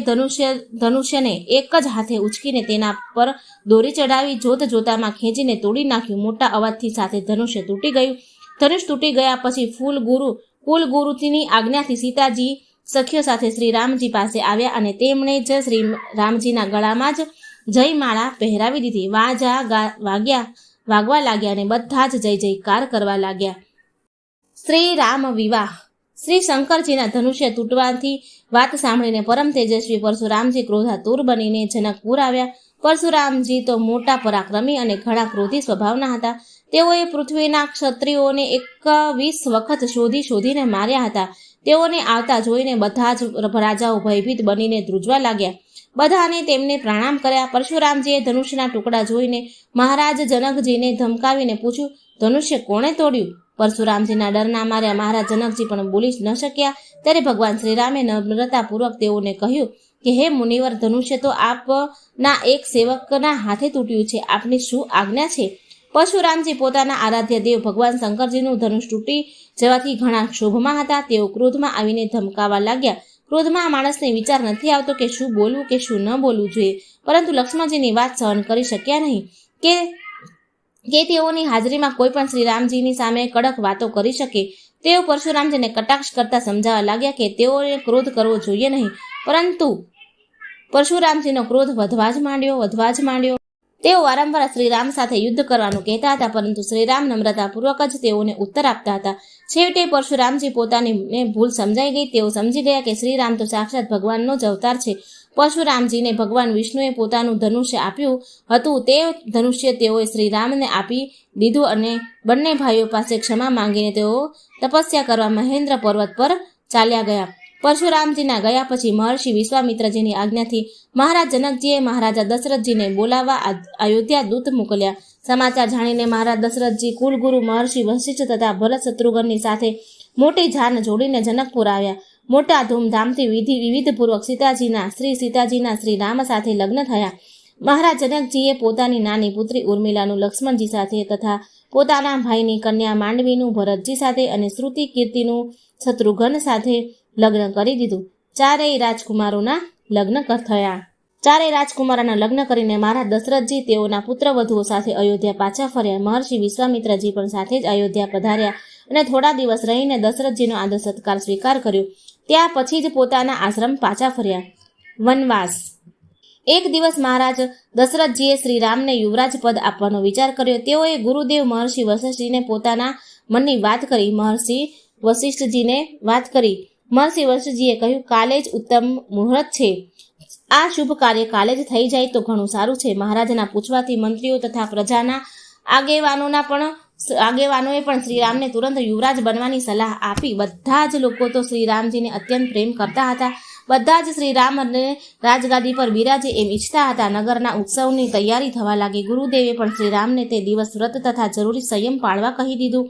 ધનુષ્યને એક જ હાથે ઉચકીને તેના પર દોરી ચડાવી જોતામાં ખેંચીને તોડી નાખ્યું. મોટા અવાજથી સાથે ધનુષ્ય તૂટી ગયું. ધનુષ તૂટી ગયા પછી કુલ ગુરુની આજ્ઞાથી સીતાજી સખીઓ સાથે શ્રી રામજી પાસે આવ્યા અને તેમણે જ શ્રી રામજીના ગળામાં જ જયમાળા પહેરાવી દીધી. વાગવા લાગ્યા અને બધા જ જય જયકાર કરવા લાગ્યા. શ્રી રામ વિવાહ. શ્રી શંકરજીના ધનુષ્ય તૂટવાથી વાત સાંભળીને પરમ તેજસ્વી પરશુરામજી ક્રોધાતુર બનીને જનકપુર આવ્યા. પરશુરામજી તો મોટા પરાક્રમી અને ઘણા ક્રોધી સ્વભાવના હતા. તેઓએ પૃથ્વીના ક્ષત્રિયોને 21 વખત શોધીને માર્યા હતા. તેઓને આવતા જોઈને બધા જ રાજાઓ ભયભીત બનીને ધ્રુજવા લાગ્યા. બધાને તેમને પ્રણામ કર્યા. પરશુરામજીએ ધનુષ્યના ટુકડા જોઈને મહારાજ જનકજીને ધમકાવીને પૂછ્યું, ધનુષ્ય કોણે તોડ્યું? પરશુરામજીના ડરના માર્યા મહારાજ જનકજી પણ બોલી ન શક્યા. ત્યારે ભગવાન શ્રીરામે નમ્રતાપૂર્વક તેઓને કહ્યું કે હે મુનિવર, ધનુષ્ય તો આપના એક સેવકના હાથે તૂટ્યું છે. આપની શું આજ્ઞા છે? પરશુરામજી પોતાના આરાધ્ય દેવ ભગવાન શંકરજીનું ધનુષ તૂટી જવાથી ઘણા ક્ષોભમાં હતા. તેઓ ક્રોધમાં આવીને ધમકાવા લાગ્યા. ક્રોધમાં માણસને વિચાર નથી આવતો કે શું બોલવું કે શું ન બોલવું જોઈએ, પરંતુ લક્ષ્મણજીની વાત સહન કરી શક્યા નહીં કે તેઓની હાજરીમાં કોઈ પણ શ્રી રામજીની સામે કડક વાતો કરી શકે. તેઓ પરશુરામજીને કટાક્ષ કરતા સમજાવવા લાગ્યા કે તેઓએ ક્રોધ કરવો જોઈએ નહીં, પરંતુ પરશુરામજીનો ક્રોધ વધવા જ માંડ્યો. તેઓ વારંવાર શ્રીરામ સાથે યુદ્ધ કરવાનું કહેતા હતા, પરંતુ શ્રીરામ નમ્રતાપૂર્વક જ તેઓને ઉત્તર આપતા હતા. છેવટે પરશુરામજી પોતાની ભૂલ સમજાઈ ગઈ. તેઓ સમજી ગયા કે શ્રીરામ તો સાક્ષાત ભગવાનનો જ અવતાર છે. પરશુરામજીને ભગવાન વિષ્ણુએ પોતાનું ધનુષ્ય આપ્યું હતું. તે ધનુષ્ય તેઓએ શ્રીરામને આપી દીધું અને બંને ભાઈઓ પાસે ક્ષમા માંગીને તેઓ તપસ્યા કરવા મહેન્દ્ર પર્વત પર ચાલ્યા ગયા. પરશુરામજીના ગયા પછી મહર્ષિ વિશ્વામિત્રજીની આજ્ઞાથી મહારાજ જનકજીએ મહારાજા દશરથજીને બોલાવવા અયોધ્યા દૂત મોકલ્યા. સમાચાર જાણીને મહારાજ દશરથજી કુલગુરુ મહર્ષિ વશિષ્ઠ તથા ભરત શત્રુઘ્નની સાથે મોટી જાન જોડીને જનકપુર આવ્યા. મોટા ધૂમધામથી વિવિધપૂર્વક શ્રી સીતાજીના શ્રી રામ સાથે લગ્ન થયા. મહારાજ જનકજીએ પોતાની નાની પુત્રી ઉર્મિલાનું લક્ષ્મણજી સાથે તથા પોતાના ભાઈની કન્યા માંડવીનું ભરતજી સાથે અને શ્રુતિ કીર્તિનું શત્રુઘ્ન સાથે લગ્ન કરી દીધું. ચારેય રાજકુમારોના લગ્ન કરીને મહારાજ દશરથજી તેઓના પુત્રવધુઓ સાથે અયોધ્યા પાછા ફર્યા. મહર્ષિ વિશ્વામિત્રજી પણ સાથે જ અયોધ્યા પધાર્યા અને થોડા દિવસ રહીને દશરથજીનો આદર સત્કાર સ્વીકાર કર્યો. ત્યાં પછી જ પોતાના આશ્રમ પાછા ફર્યા. વનવાસ. એક દિવસ મહારાજ દશરથજીએ શ્રીરામને યુવરાજ પદ આપવાનો વિચાર કર્યો. તેઓએ ગુરુદેવ મહર્ષિ વશિષ્ઠજીને પોતાના મનની વાત કરી. મહર્ષિ વશિષ્ઠજીએ કહ્યું, કાલે જ ઉત્તમ મુહૂર્ત છે. આ શુભ કાર્ય કાલે જ થઈ જાય તો ઘણું સારું છે. મહારાજના પૂછવાથી મંત્રીઓ તથા પ્રજાના આગેવાનોએ પણ શ્રીરામને તુરંત યુવરાજ બનવાની સલાહ આપી. બધા જ લોકો તો શ્રીરામજીને અત્યંત પ્રેમ કરતા હતા. બધા જ શ્રીરામને રાજગાદી પર બિરાજે એમ ઈચ્છતા હતા. નગરના ઉત્સવની તૈયારી થવા લાગી. ગુરુદેવે પણ શ્રીરામને તે દિવસ વ્રત તથા જરૂરી સંયમ પાળવા કહી દીધું.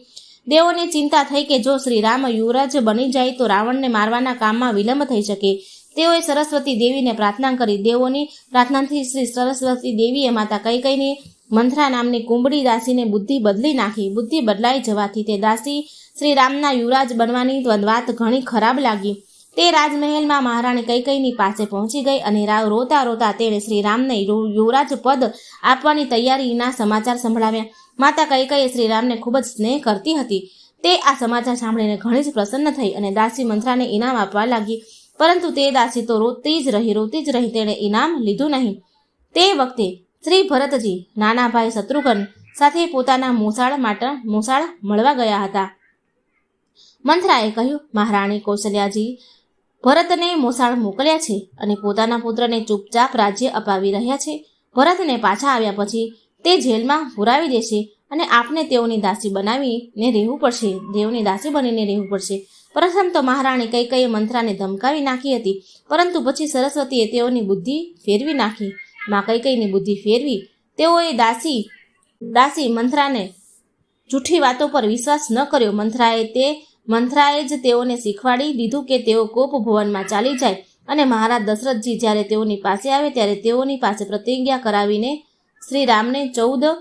દેવોને ચિંતા થઈ કે જો શ્રીરામ યુવરાજ બની જાય તો રાવણને મારવાના કામમાં વિલંબ થઈ શકે. તેઓએ સરસ્વતી દેવીને પ્રાર્થના કરી. દેવોની પ્રાર્થનાથી શ્રી સરસ્વતી દેવીએ માતા કૈકેયીની મંથરા નામની કુંબળી દાસીને બુદ્ધિ બદલી નાખી. બુદ્ધિ બદલાઈ જવાથી તે દાસી શ્રીરામના યુવરાજ બનવાની વાત ઘણી ખરાબ લાગી. તે રાજમહેલમાં મહારાણી કૈકેયીની પાસે પહોંચી ગઈ અને રોતા રોતા તેણે શ્રીરામને યુવરાજ પદ આપવાની તૈયારીના સમાચાર સંભળાવ્યા. માતા કૈકેયી શ્રીરામને ખૂબ જ સ્નેહ કરતી હતી. તે આ સમાચાર સાંભળીને ઘણી જ પ્રસન્ન થઈ અને દાસી મંથરાને ઇનામ આપવા લાગી. પરંતુ તે દાસી તો રોતી જ રહી. તેણે ઇનામ લીધું નહીં. તે વખતે શ્રી ભરતજી નાના ભાઈ શત્રુઘ્ન સાથે પોતાના મોસાળ મળવા ગયા હતા. મંથરાએ કહ્યું, મહારાણી કૌશલ્યાજી ભરતને મોસાળ મોકલ્યા છે અને પોતાના પુત્રને ચૂપચાપ રાજ્ય અપાવી રહ્યા છે. ભરતને પાછા આવ્યા પછી તે જેલમાં પુરાવી દેશે અને આપને તેઓની દાસી બનીને રહેવું પડશે. પ્રથમ તો મહારાણી કૈકેયીએ મંથરાને ધમકાવી નાખી હતી, પરંતુ પછી સરસ્વતીએ તેઓની બુદ્ધિ ફેરવી નાખી. માં કૈકેયીની બુદ્ધિ ફેરવી. તેઓએ દાસી મંથરાને જૂઠી વાતો પર વિશ્વાસ ન કર્યો. મંથરાએ જ તેઓને શીખવાડી દીધું કે તેઓ કોપ ભવનમાં ચાલી જાય અને મહારાજ દશરથજી જ્યારે તેઓની પાસે આવે ત્યારે તેઓની પાસે પ્રતિજ્ઞા કરાવીને શ્રીરામને 14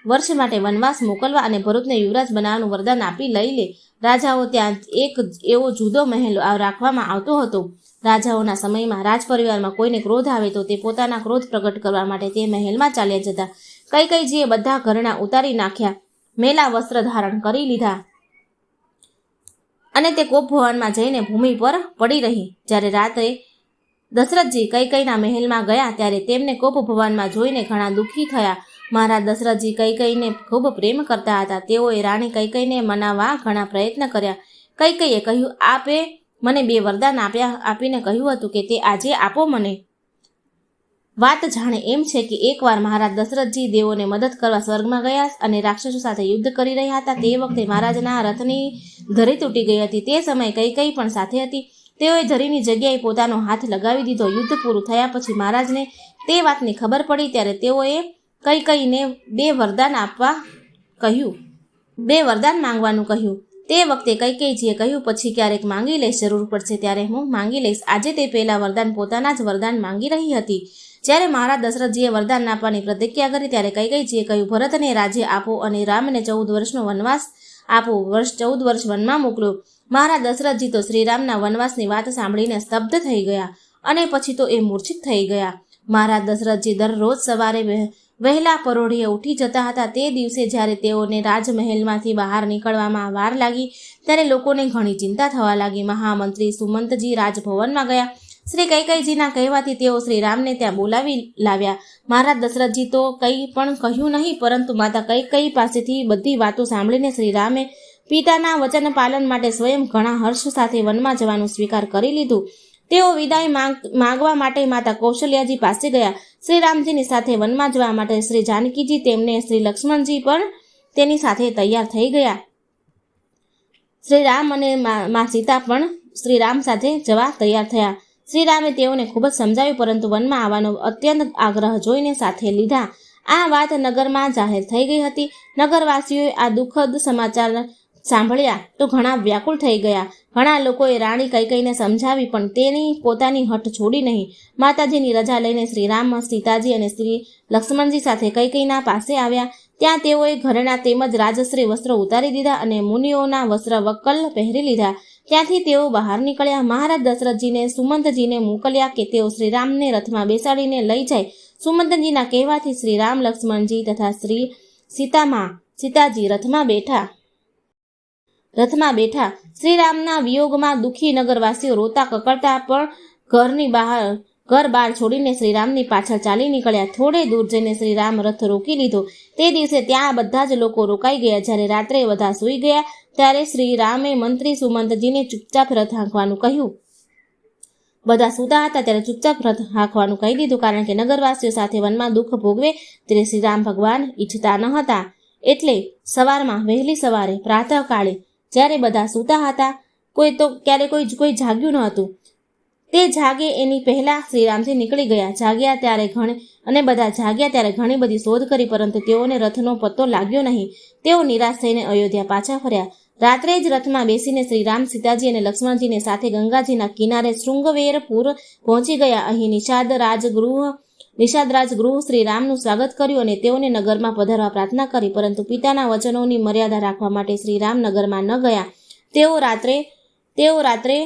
વર્ષ માટે વનવાસ મોકલવા અને ભરતને યુવરાજ બનાવવાનું વરદાન આપી લઈ લે. રાજાઓ ત્યાં એક એવો જુદો મહેલ રાખવામાં આવતો હતો. રાજાઓના સમયમાં રાજપરિવારમાં કોઈને ક્રોધ આવે તો તે પોતાના ક્રોધ પ્રગટ કરવા માટે તે મહેલમાં ચાલ્યા જતા. કૈકેયીજીએ બધા ઘરેણાં ઉતારી નાખ્યા, મેલા વસ્ત્ર ધારણ કરી લીધા અને તે કોપ ભવનમાં જઈને ભૂમિ પર પડી રહી. જ્યારે રાત્રે દશરથજી કૈકેયીના મહેલમાં ગયા ત્યારે તેમને કોપ ભવનમાં જોઈને ઘણા દુઃખી થયા. મહારાજ દશરથજી કૈકેયીને ખૂબ પ્રેમ કરતા હતા. તેઓએ રાણી કૈકેયીને મનાવવા ઘણા પ્રયત્ન કર્યા. કૈકેયીએ કહ્યું, આપે મને 2 વરદાન આપીને કહ્યું હતું કે તે આજે આપો મને. વાત જાણે એમ છે કે એકવાર મહારાજ દશરથજી દેવોને મદદ કરવા સ્વર્ગમાં ગયા અને રાક્ષસો સાથે યુદ્ધ કરી રહ્યા હતા. તે વખતે મહારાજના રથની ધરી તૂટી ગઈ હતી. તે સમયે કૈકેયી પણ સાથે હતી. તેઓએ ધરીની જગ્યાએ પોતાનો હાથ લગાવી દીધો. યુદ્ધ પૂરું થયા પછી મહારાજને તે વાતની ખબર પડી ત્યારે તેઓએ કૈકેયીને 2 વરદાન માંગવાનું કહ્યું. તે વખતે કૈકેયીજીએ કહ્યું, પછી ક્યારેક માંગી લઈશ, જરૂર પડશે ત્યારે હું માંગી લઈશ. આજે તે પહેલા વરદાન પોતાના જ વરદાન માંગી રહી હતી. જ્યારે મહારાજ દશરથજીએ વરદાન આપવાની પ્રતિજ્ઞા કરી ત્યારે કૈકેયીજીએ કહ્યું, ભરતને રાજ્ય આપો અને રામને 14 વર્ષનો વનવાસ આપો. 14 વર્ષ વનમાં મોકલો. મહારાજ દશરથજી તો શ્રીરામના વનવાસની વાત સાંભળીને સ્તબ્ધ થઈ ગયા અને પછી તો એ મૂર્છિત થઈ ગયા. મહારાજ દશરથજી દરરોજ સવારે વહેલા પરોઢિયે ઉઠી જતા હતા. તે દિવસે જ્યારે તેઓને રાજમહેલમાંથી બહાર નીકળવામાં વાર લાગી ત્યારે લોકોને ઘણી ચિંતા થવા લાગી. મહામંત્રી સુમંતજી રાજભવનમાં ગયા. શ્રી કૈકેયીજીના કહેવાથી તેઓ શ્રીરામને ત્યાં બોલાવી લાવ્યા. મહારાજ દશરથજી તો કંઈ પણ કહ્યું નહીં, પરંતુ માતા કૈકેયી પાસેથી બધી વાતો સાંભળીને શ્રીરામે પિતાના વચન પાલન માટે સ્વયં ઘણા હર્ષ સાથે વનમાં જવાનું સ્વીકાર કરી લીધું. તેઓ વિદાય માંગવા માટે માતા કૌશલ્યાજી પાસે ગયા. શ્રીરામજીની સાથે વનમાં જવા માટે શ્રી જાનકીજી તેમને શ્રી લક્ષ્મણજી પણ તેની સાથે તૈયાર થઈ ગયા. શ્રીરામ અને મા સીતા પણ શ્રીરામ સાથે જવા તૈયાર થયા. શ્રીરામે તેઓને ખૂબ જ સમજાવ્યું, પરંતુ વનમાં આવવાનો અત્યંત આગ્રહ જોઈને સાથે લીધા. આ વાત નગરમાં જાહેર થઈ ગઈ હતી. નગરવાસીઓએ આ દુઃખદ સમાચાર સાંભળ્યા તો ઘણા વ્યાકુળ થઈ ગયા. ઘણા લોકોએ રાણી કૈકેયીને સમજાવી, પણ તેની પોતાની હઠ છોડી નહીં. માતાજીની રજા લઈને શ્રીરામ, સીતાજી અને શ્રી લક્ષ્મણજી સાથે કૈકેયીના પાસે આવ્યા. ત્યાં તેઓએ ઘરેણા તેમજ રાજશ્રી વસ્ત્રો ઉતારી દીધા અને મુનિઓના વસ્ત્ર વક્કલ પહેરી લીધા. ત્યાંથી તેઓ બહાર નીકળ્યા. મહારાજ દશરથજીને સુમંતજીને મોકલ્યા કે તેઓ શ્રીરામને રથમાં બેસાડીને લઈ જાય. સુમંતજીના કહેવાથી શ્રીરામ, લક્ષ્મણજી તથા શ્રી સીતાજી રથમાં બેઠા. શ્રીરામના વિયોગમાં દુઃખી નગરવાસીઓ રોતા કકડતા પણ ઘર બહાર છોડીને શ્રીરામની પાછળ ચાલી નીકળ્યા. થોડે દૂર જઈને શ્રીરામ રથ રોકી લીધો. તે દિવસે ત્યાં બધા જ લોકો રોકાઈ ગયા. જ્યારે રાત્રે બધા સૂઈ ગયા ત્યારે શ્રીરામે મંત્રી સુમંતજીને ચૂપચાપ રથ હાંકવાનું કહ્યું. બધા સૂતા હતા ત્યારે ચૂપચાપ રથ હાંકવાનું કહી દીધું, કારણ કે નગરવાસીઓ સાથે વનમાં દુઃખ ભોગવે તે શ્રીરામ ભગવાન ઈચ્છતા ન હતા. એટલે વહેલી સવારે પ્રાતઃકાળે જ્યારે બધા સૂતા હતા, કોઈ જાગ્યું ન હતું. તે જાગે એની પહેલા શ્રીરામજી નીકળી ગયા. બધા જાગ્યા ત્યારે ઘણી બધી શોધ કરી, પરંતુ તેઓને રથનો પત્તો લાગ્યો નહીં. તેઓ નિરાશ થઈને અયોધ્યા પાછા ફર્યા. રાત્રે જ રથમાં બેસીને શ્રીરામ, સીતાજી અને લક્ષ્મણજીને સાથે ગંગાજીના કિનારે શૃંગવેરપુર પહોંચી ગયા. અહીં નિષાદ રાજગૃહ શ્રીરામનું સ્વાગત કર્યું અને તેઓને નગરમાં પધારવા પ્રાર્થના કરી, પરંતુ પિતાના વચનોની મર્યાદા રાખવા માટે શ્રીરામ નગરમાં ન ગયા. તેઓ રાત્રે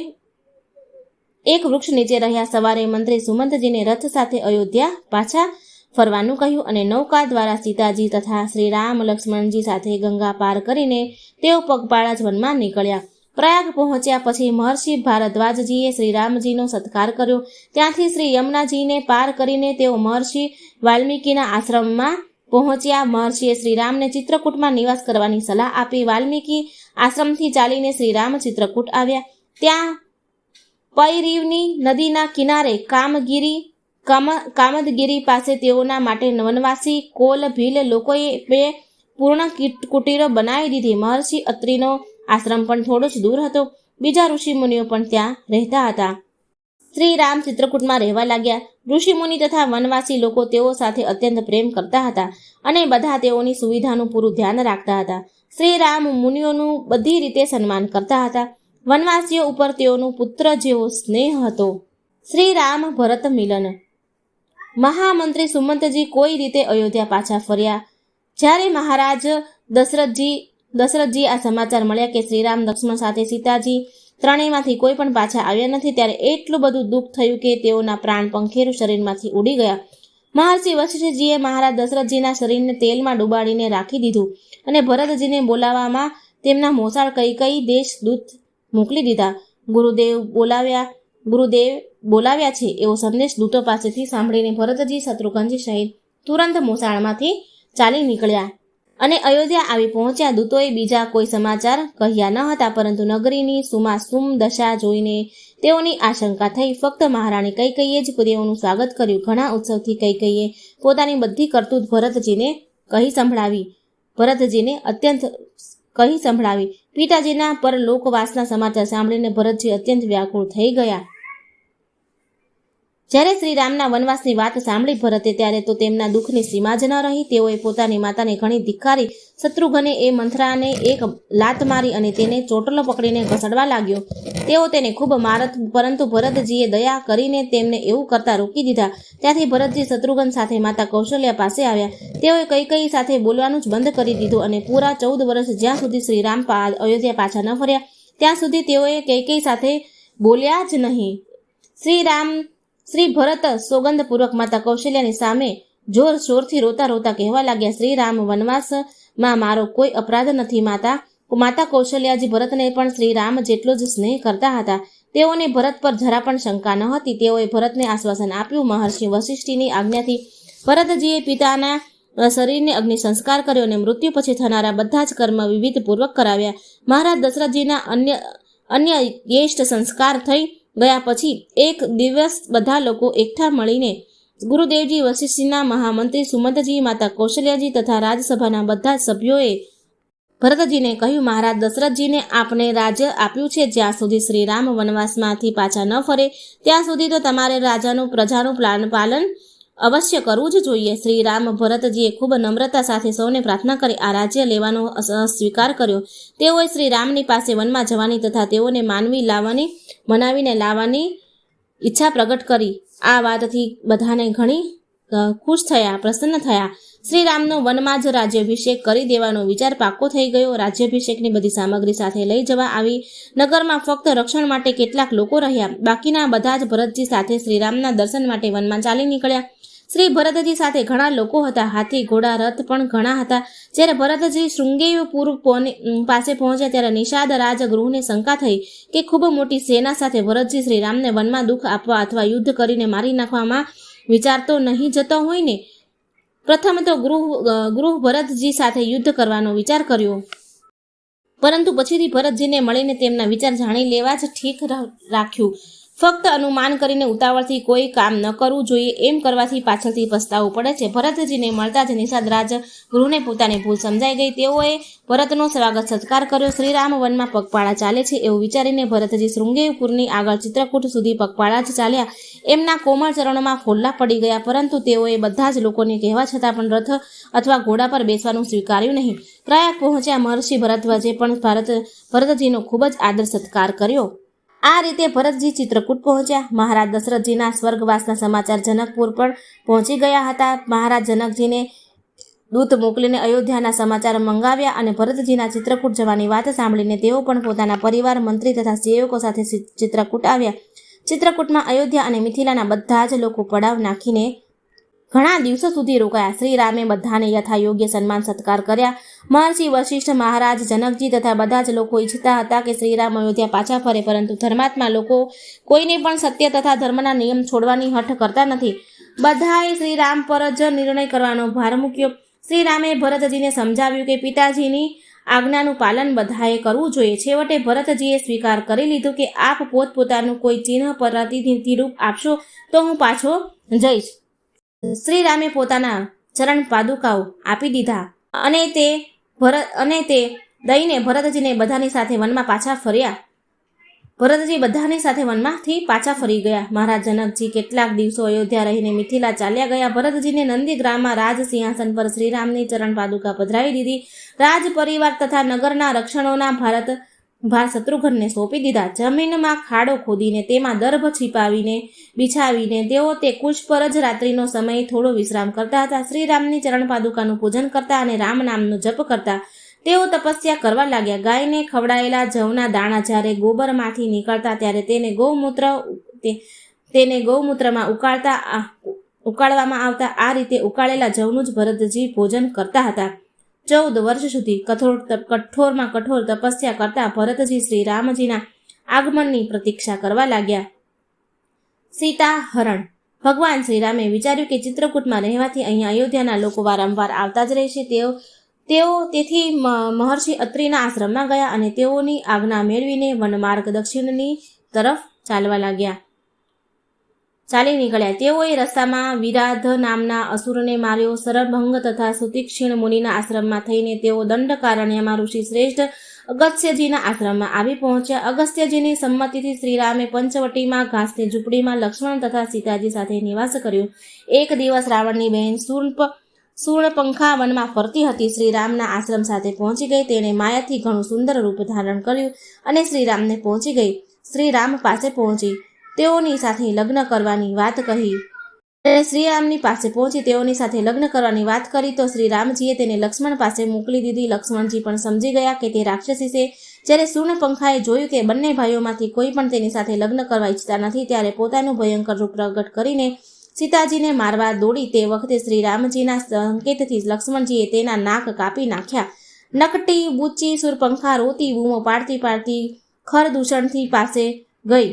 એક વૃક્ષ નીચે રહ્યા. સવારે મંત્રી સુમંતજીને રથ સાથે અયોધ્યા પાછા ફરવાનું કહ્યું અને નૌકા દ્વારા સીતાજી તથા શ્રીરામ, લક્ષ્મણજી સાથે ગંગા પાર કરીને તેઓ પગપાળા જ વનમાં નીકળ્યા. પ્રયાગ પહોંચ્યા પછી મહર્ષિ ભારદ્વાજજીએ શ્રીરામજીનો સત્કાર કર્યો. ત્યાંથી શ્રી યમુનાજીને પાર કરીને તેઓ મહર્ષિ વાલ્મીકીના આશ્રમમાં પહોંચ્યા. મહર્ષિએ શ્રીરામને ચિત્રકૂટમાં નિવાસ કરવાની સલાહ આપી. વાલ્મીકી આશ્રમથી ચાલીને શ્રીરામ ચિત્રકૂટ આવ્યા. ત્યાં પયરીવની નદીના કિનારે કામદગીરી પાસે તેઓના માટે વનવાસી કોલ ભીલ લોકોએ પૂર્ણ કુટીરો બનાવી દીધી. મહર્ષિ અત્રિનો આશ્રમ પણ થોડો જ દૂર હતો. બીજા ઋષિમુનિઓ પણ ત્યાં રહેતા હતા. શ્રી રામ ચિત્રકૂટમાં રહેવા લાગ્યા. ઋષિમુનિ તથા વનવાસી લોકો તેઓ સાથે અત્યંત પ્રેમ કરતા હતા અને બધા તેઓની સુવિધાનું પૂરું ધ્યાન રાખતા હતા. શ્રી રામ મુનિઓનું બધી રીતે સન્માન કરતા હતા. વનવાસીઓ ઉપર તેઓનું પુત્ર જેવો સ્નેહ હતો. શ્રી રામ ભરત મિલન. મહામંત્રી સુમંતજી કોઈ રીતે અયોધ્યા પાછા ફર્યા. જ્યારે મહારાજ દશરથજી આ સમાચાર મળ્યા કે શ્રીરામ, લક્ષ્મણ સાથે સીતાજી ત્રણેયમાંથી કોઈ પણ પાછા આવ્યા નથી, ત્યારે એટલું બધું દુઃખ થયું કે તેઓના પ્રાણ પંખેરું શરીરમાંથી ઉડી ગયા. મહર્ષિ વશિષ્ઠજીએ મહારાજ દશરથજીના શરીરને તેલમાં ડુબાડીને રાખી દીધું અને ભરતજીને બોલાવવામાં તેમના મોસાળ કૈકેયી દેશ દૂત મોકલી દીધા. ગુરુદેવ બોલાવ્યા છે એવો સંદેશ દૂતો પાસેથી સાંભળીને ભરતજી, શત્રુઘ્નજી સહિત તુરંત મોસાળમાંથી ચાલી નીકળ્યા અને અયોધ્યા આવી પહોંચ્યા. દૂતોએ બીજા કોઈ સમાચાર કહ્યા ન હતા, પરંતુ નગરીની સુમાસુમ દશા જોઈને તેઓની આશંકા થઈ. ફક્ત મહારાણી કૈકેયીએ જ તેઓનું સ્વાગત કર્યું. ઘણા ઉત્સવથી કૈકેયીએ પોતાની બધી કરતૂત ભરતજીને અત્યંત કહી સંભળાવી. પિતાજીના પરલોકવાસના સમાચાર સાંભળીને ભરતજી અત્યંત વ્યાકુળ થઈ ગયા. જ્યારે શ્રી રામના વનવાસની વાત સાંભળી ભરતે ત્યારે તો તેમના દુઃખની સીમા જ ન રહી. તેઓએ પોતાની માતાને ઘણી ધિક્કારી. શત્રુઘ્ને એ મંથરાને એક લાત મારી અને તેને ચોટલો પકડીને ઘસડવા લાગ્યો. તેઓ તેને ખૂબ મારત, પરંતુ ભરતજીએ દયા કરીને તેમને એવું કરતા રોકી દીધા. ત્યાંથી ભરતજી શત્રુઘ્ન સાથે માતા કૌશલ્યા પાસે આવ્યા. તેઓએ કૈકેયી સાથે બોલવાનું જ બંધ કરી દીધું અને પૂરા 14 વર્ષ જ્યાં સુધી શ્રી રામ અયોધ્યા પાછા ન ફર્યા ત્યાં સુધી તેઓએ કૈકેયી સાથે બોલ્યા જ નહીં. શ્રી ભરત સોગંદપૂર્વક માતા કૌશલ્યાની સામે જોર શોરથી રોતા રોતા કહેવા લાગ્યા, શ્રી રામ, વનવાસમાં મારો કોઈ અપરાધ નથી. માતા કૌશલ્યાજી ભરતને પણ શ્રી રામ જેટલો જ સ્નેહ કરતા હતા. તેઓને ભરત પર જરા પણ શંકા ન હતી. તેઓએ ભરતને આશ્વાસન આપ્યું. મહર્ષિ વશિષ્ઠની આજ્ઞાથી ભરતજીએ પિતાના શરીરને અગ્નિ સંસ્કાર કર્યો અને મૃત્યુ પછી થનારા બધા જ કર્મ વિધિ પૂર્વક કરાવ્યા. મહારાજ દશરથજીના અન્ય જ્યેષ્ઠ સંસ્કાર થઈ ગયા પછી એક દિવસ બધા લોકો એકઠા મળીને ગુરુદેવજી, વશિષ્ઠના મહામંત્રી સુમંતજી, માતા કૌશલ્યાજી તથા રાજસભાના બધા જ સભ્યોએ ભરતજીને કહ્યું, મહારાજ દશરથજીને આપને રાજ્ય આપ્યું છે. જ્યાં સુધી શ્રી રામ વનવાસમાંથી પાછા ન ફરે ત્યાં સુધી તો તમારે પ્રજાનું પાલન અવશ્ય કરવું જ જોઈએ. શ્રી રામ ભરતજીએ ખૂબ નમ્રતા સાથે સૌને પ્રાર્થના કરી આ રાજ્ય લેવાનો સ્વીકાર કર્યો. તેઓએ શ્રી રામની પાસે વનમાં જવાની તથા તેઓને મનાવીને લાવવાની ઈચ્છા પ્રગટ કરી. આ વાતથી બધાને ઘણી ખુશ થયા, પ્રસન્ન થયા. શ્રી રામનો વનમાં જ રાજ્યાભિષેક કરી દેવાનો વિચાર પાક્કો થઈ ગયો. રાજ્યાભિષેકની બધી સામગ્રી સાથે લઈ જવા આવી. નગરમાં ફક્ત રક્ષણ માટે કેટલાક લોકો રહ્યા. બાકીના બધા જ ભરતજી સાથે શ્રીરામના દર્શન માટે વનમાં ચાલી નીકળ્યા. શ્રી ભરતજી સાથે ઘણા લોકો હતા. હાથી, ઘોડા, રથ પણ ઘણા હતા. જ્યારે ભરતજી શૃંગેરીપુર પાસે પહોંચ્યા ત્યારે નિષાદ રાજગૃહને શંકા થઈ કે ખૂબ મોટી સેના સાથે ભરતજી શ્રીરામને વનમાં દુઃખ આપવા અથવા યુદ્ધ કરીને મારી નાખવામાં વિચારતો નહીં જતો હોય ને. પ્રથમ તો ગૃહ ભરતજી સાથે યુદ્ધ કરવાનો વિચાર કર્યો, પરંતુ પછીથી ભરતજીને મળીને તેમના વિચાર જાણી લેવા જ ઠીક રાખ્યું. ફક્ત અનુમાન કરીને ઉતાવળથી કોઈ કામ ન કરવું જોઈએ. એમ કરવાથી પાછળથી પસ્તાવું પડે છે. ભરતજીને મળતા જ નિષાદ રાજગૃહને પોતાની ભૂલ સમજાઈ ગઈ. તેઓએ ભરતનો સ્વાગત સત્કાર કર્યો. શ્રીરામ વનમાં પગપાળા ચાલે છે એવું વિચારીને ભરતજી શૃંગેરીપુરની આગળ ચિત્રકૂટ સુધી પગપાળા જ ચાલ્યા. એમના કોમળ ચરણોમાં ફોલ્લા પડી ગયા, પરંતુ તેઓએ બધા જ લોકોને કહેવા છતાં પણ રથ અથવા ઘોડા પર બેસવાનું સ્વીકાર્યું નહીં. પ્રયાગ પહોંચ્યા મહર્ષિ ભરદ્વાજે પણ ભરતજીનો ખૂબ જ આદર સત્કાર કર્યો. આ રીતે ભરતજી ચિત્રકૂટ પહોંચ્યા. મહારાજ દશરથજીના સ્વર્ગવાસના સમાચાર જનકપુર પણ પહોંચી ગયા હતા. મહારાજ જનકજીને દૂત મોકલીને અયોધ્યાના સમાચાર મંગાવ્યા અને ભરતજીના ચિત્રકૂટ જવાની વાત સાંભળીને તેઓ પણ પોતાના પરિવાર, મંત્રી તથા સેવકો સાથે ચિત્રકૂટ આવ્યા. ચિત્રકૂટમાં અયોધ્યા અને મિથિલાના બધા જ લોકો પડાવ નાખીને ઘણા દિવસો સુધી રોકાયા. શ્રી રામે બધાને યથાયોગ્ય સન્માન સત્કાર કર્યા. મહર્ષિ વશિષ્ઠ, મહારાજ જનકજી તથા બધા જ લોકો ઈચ્છતા હતા કે શ્રીરામ અયોધ્યા પાછા ફરે, પરંતુ ધર્માત્મા લોકો કોઈને પણ સત્ય તથા ધર્મના નિયમ છોડવાની હઠ કરતા નથી. બધાએ શ્રીરામ પર જ નિર્ણય કરવાનો ભાર મૂક્યો. શ્રીરામે ભરતજીને સમજાવ્યું કે પિતાજીની આજ્ઞાનું પાલન બધાએ કરવું જોઈએ. છેવટે ભરતજીએ સ્વીકાર કરી લીધું કે આપ પોતપોતાનું કોઈ ચિહ્ન પ્રતિનિધિ રૂપ આપશો તો હું પાછો જઈશ. શ્રીરામે પોતાના ચરણ પાદુકાઓ આપી દીધા અને તે દઈને ભરતજીને બધાની સાથે વનમાં પાછા ફર્યા. ભરતજી બધાની સાથે વનમાંથી પાછા ફરી ગયા. મહારાજ જનકજી કેટલાક દિવસો અયોધ્યા રહીને મિથિલા ચાલ્યા ગયા. ભરતજીને નંદીગ્રામમાં રાજ સિંહાસન પર શ્રીરામની ચરણ પાદુકા પધરાવી દીધી. રાજ પરિવાર તથા નગરના રક્ષણોના ભાર શત્રુઘ્નને સોંપી દીધા. જમીનમાં ખાડો ખોદીને તેમાં દર્ભ બિછાવીને તેઓ તે કુશ પર જ રાત્રિનો સમય થોડો વિશ્રામ કરતા હતા. શ્રીરામની ચરણ પાદુકાનું પૂજન કરતા અને રામ નામનો જપ કરતા. તેઓ તપસ્યા કરવા લાગ્યા. ગાયને ખવડાયેલા જવના દાણા જ્યારે ગોબરમાંથી નીકળતા ત્યારે તેને ગૌમૂત્રમાં ઉકાળવામાં આવતા. આ રીતે ઉકાળેલા જવનું જ ભરતજી ભોજન કરતા હતા. 14 વર્ષ સુધી કઠોરમાં કઠોર તપસ્યા કરતા ભરતજી શ્રી રામજીના આગમનની પ્રતીક્ષા કરવા લાગ્યા. સીતા હરણ. ભગવાન શ્રીરામે વિચાર્યું કે ચિત્રકૂટમાં રહેવાથી અહીંયા અયોધ્યાના લોકો વારંવાર આવતા જ રહેશે. તેથી મહર્ષિ અત્રિના આશ્રમમાં ગયા અને તેઓની આજ્ઞા મેળવીને વનમાર્ગ દક્ષિણની તરફ ચાલી નીકળ્યા. તેઓએ રસ્તામાં વિરાધ નામના અસુરને માર્યો. સરભંગ તથા સુતીક્ષણ મુનિના આશ્રમમાં થઈને તેઓ દંડકારણ્યમાં ઋષિ શ્રેષ્ઠ અગસ્ત્યજીના આશ્રમમાં આવી પહોંચ્યા. અગસ્ત્યજીની સંમતિથી શ્રીરામે પંચવટીમાં ઘાસની ઝૂંપડીમાં લક્ષ્મણ તથા સીતાજી સાથે નિવાસ કર્યો. એક દિવસ રાવણની બહેન શૂર્ણપંખા વનમાં ફરતી હતી. શ્રીરામના આશ્રમ સાથે પહોંચી ગઈ. તેણે માયાથી ઘણું સુંદર રૂપ ધારણ કર્યું અને શ્રીરામને પહોંચી ગઈ. શ્રીરામ પાસે પહોંચી તેઓની સાથે લગ્ન કરવાની વાત કહી. શ્રીરામની પાસે પહોંચી તેઓની સાથે લગ્ન કરવાની વાત કરી તો શ્રીરામજીએ તેને લક્ષ્મણ પાસે મોકલી દીધી. લક્ષ્મણજી પણ સમજી ગયા કે તે રાક્ષસી છે. જ્યારે શૂર્ણપંખાએ જોયું કે બંને ભાઈઓમાંથી કોઈ પણ તેની સાથે લગ્ન કરવા ઈચ્છતા નથી, ત્યારે પોતાનું ભયંકર રૂપ પ્રગટ કરીને સીતાજીને મારવા દોડી. તે વખતે શ્રીરામજીના સંકેતથી લક્ષ્મણજીએ તેના નાક કાપી નાખ્યા. નકટી બૂચી શૂર્ણપંખા રોતી બૂમો પાડતી ખરદૂષણથી પાસે ગઈ.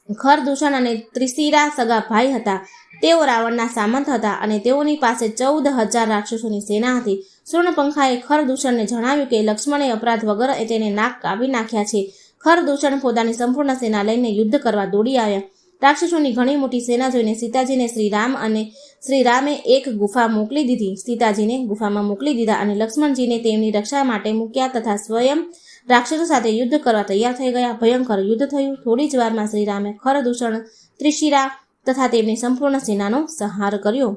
ખરદૂષણ અને ત્રિશિરા સગા ભાઈ હતા. તેઓ રાવણના સામંત હતા અને તેઓની પાસે 14,000 રાક્ષસોની સેના હતી. શૂર્ણપંખાએ ખરદૂષણને જણાવ્યું કે લક્ષ્મણે અપરાધ વગર તેને નાક કાપી નાખ્યા છે. ખરદૂષણ પોતાની સંપૂર્ણ સેના લઈને યુદ્ધ કરવા દોડી આવ્યા. રાક્ષસોની ઘણી મોટી સેના જોઈને સીતાજીને શ્રીરામે એક ગુફા મોકલી દીધી. સીતાજીને ગુફામાં મોકલી દીધા અને લક્ષ્મણજીને તેમની રક્ષા માટે મૂક્યા તથા સ્વયં રાક્ષસો સાથે યુદ્ધ કરવા તૈયાર થઈ ગયા. ભયંકર યુદ્ધ થયું. થોડી જ વારમાં શ્રીરામે ખરદૂષણ, ત્રિશિરા તથા તેમની સંપૂર્ણ સેનાનો સંહાર કર્યો.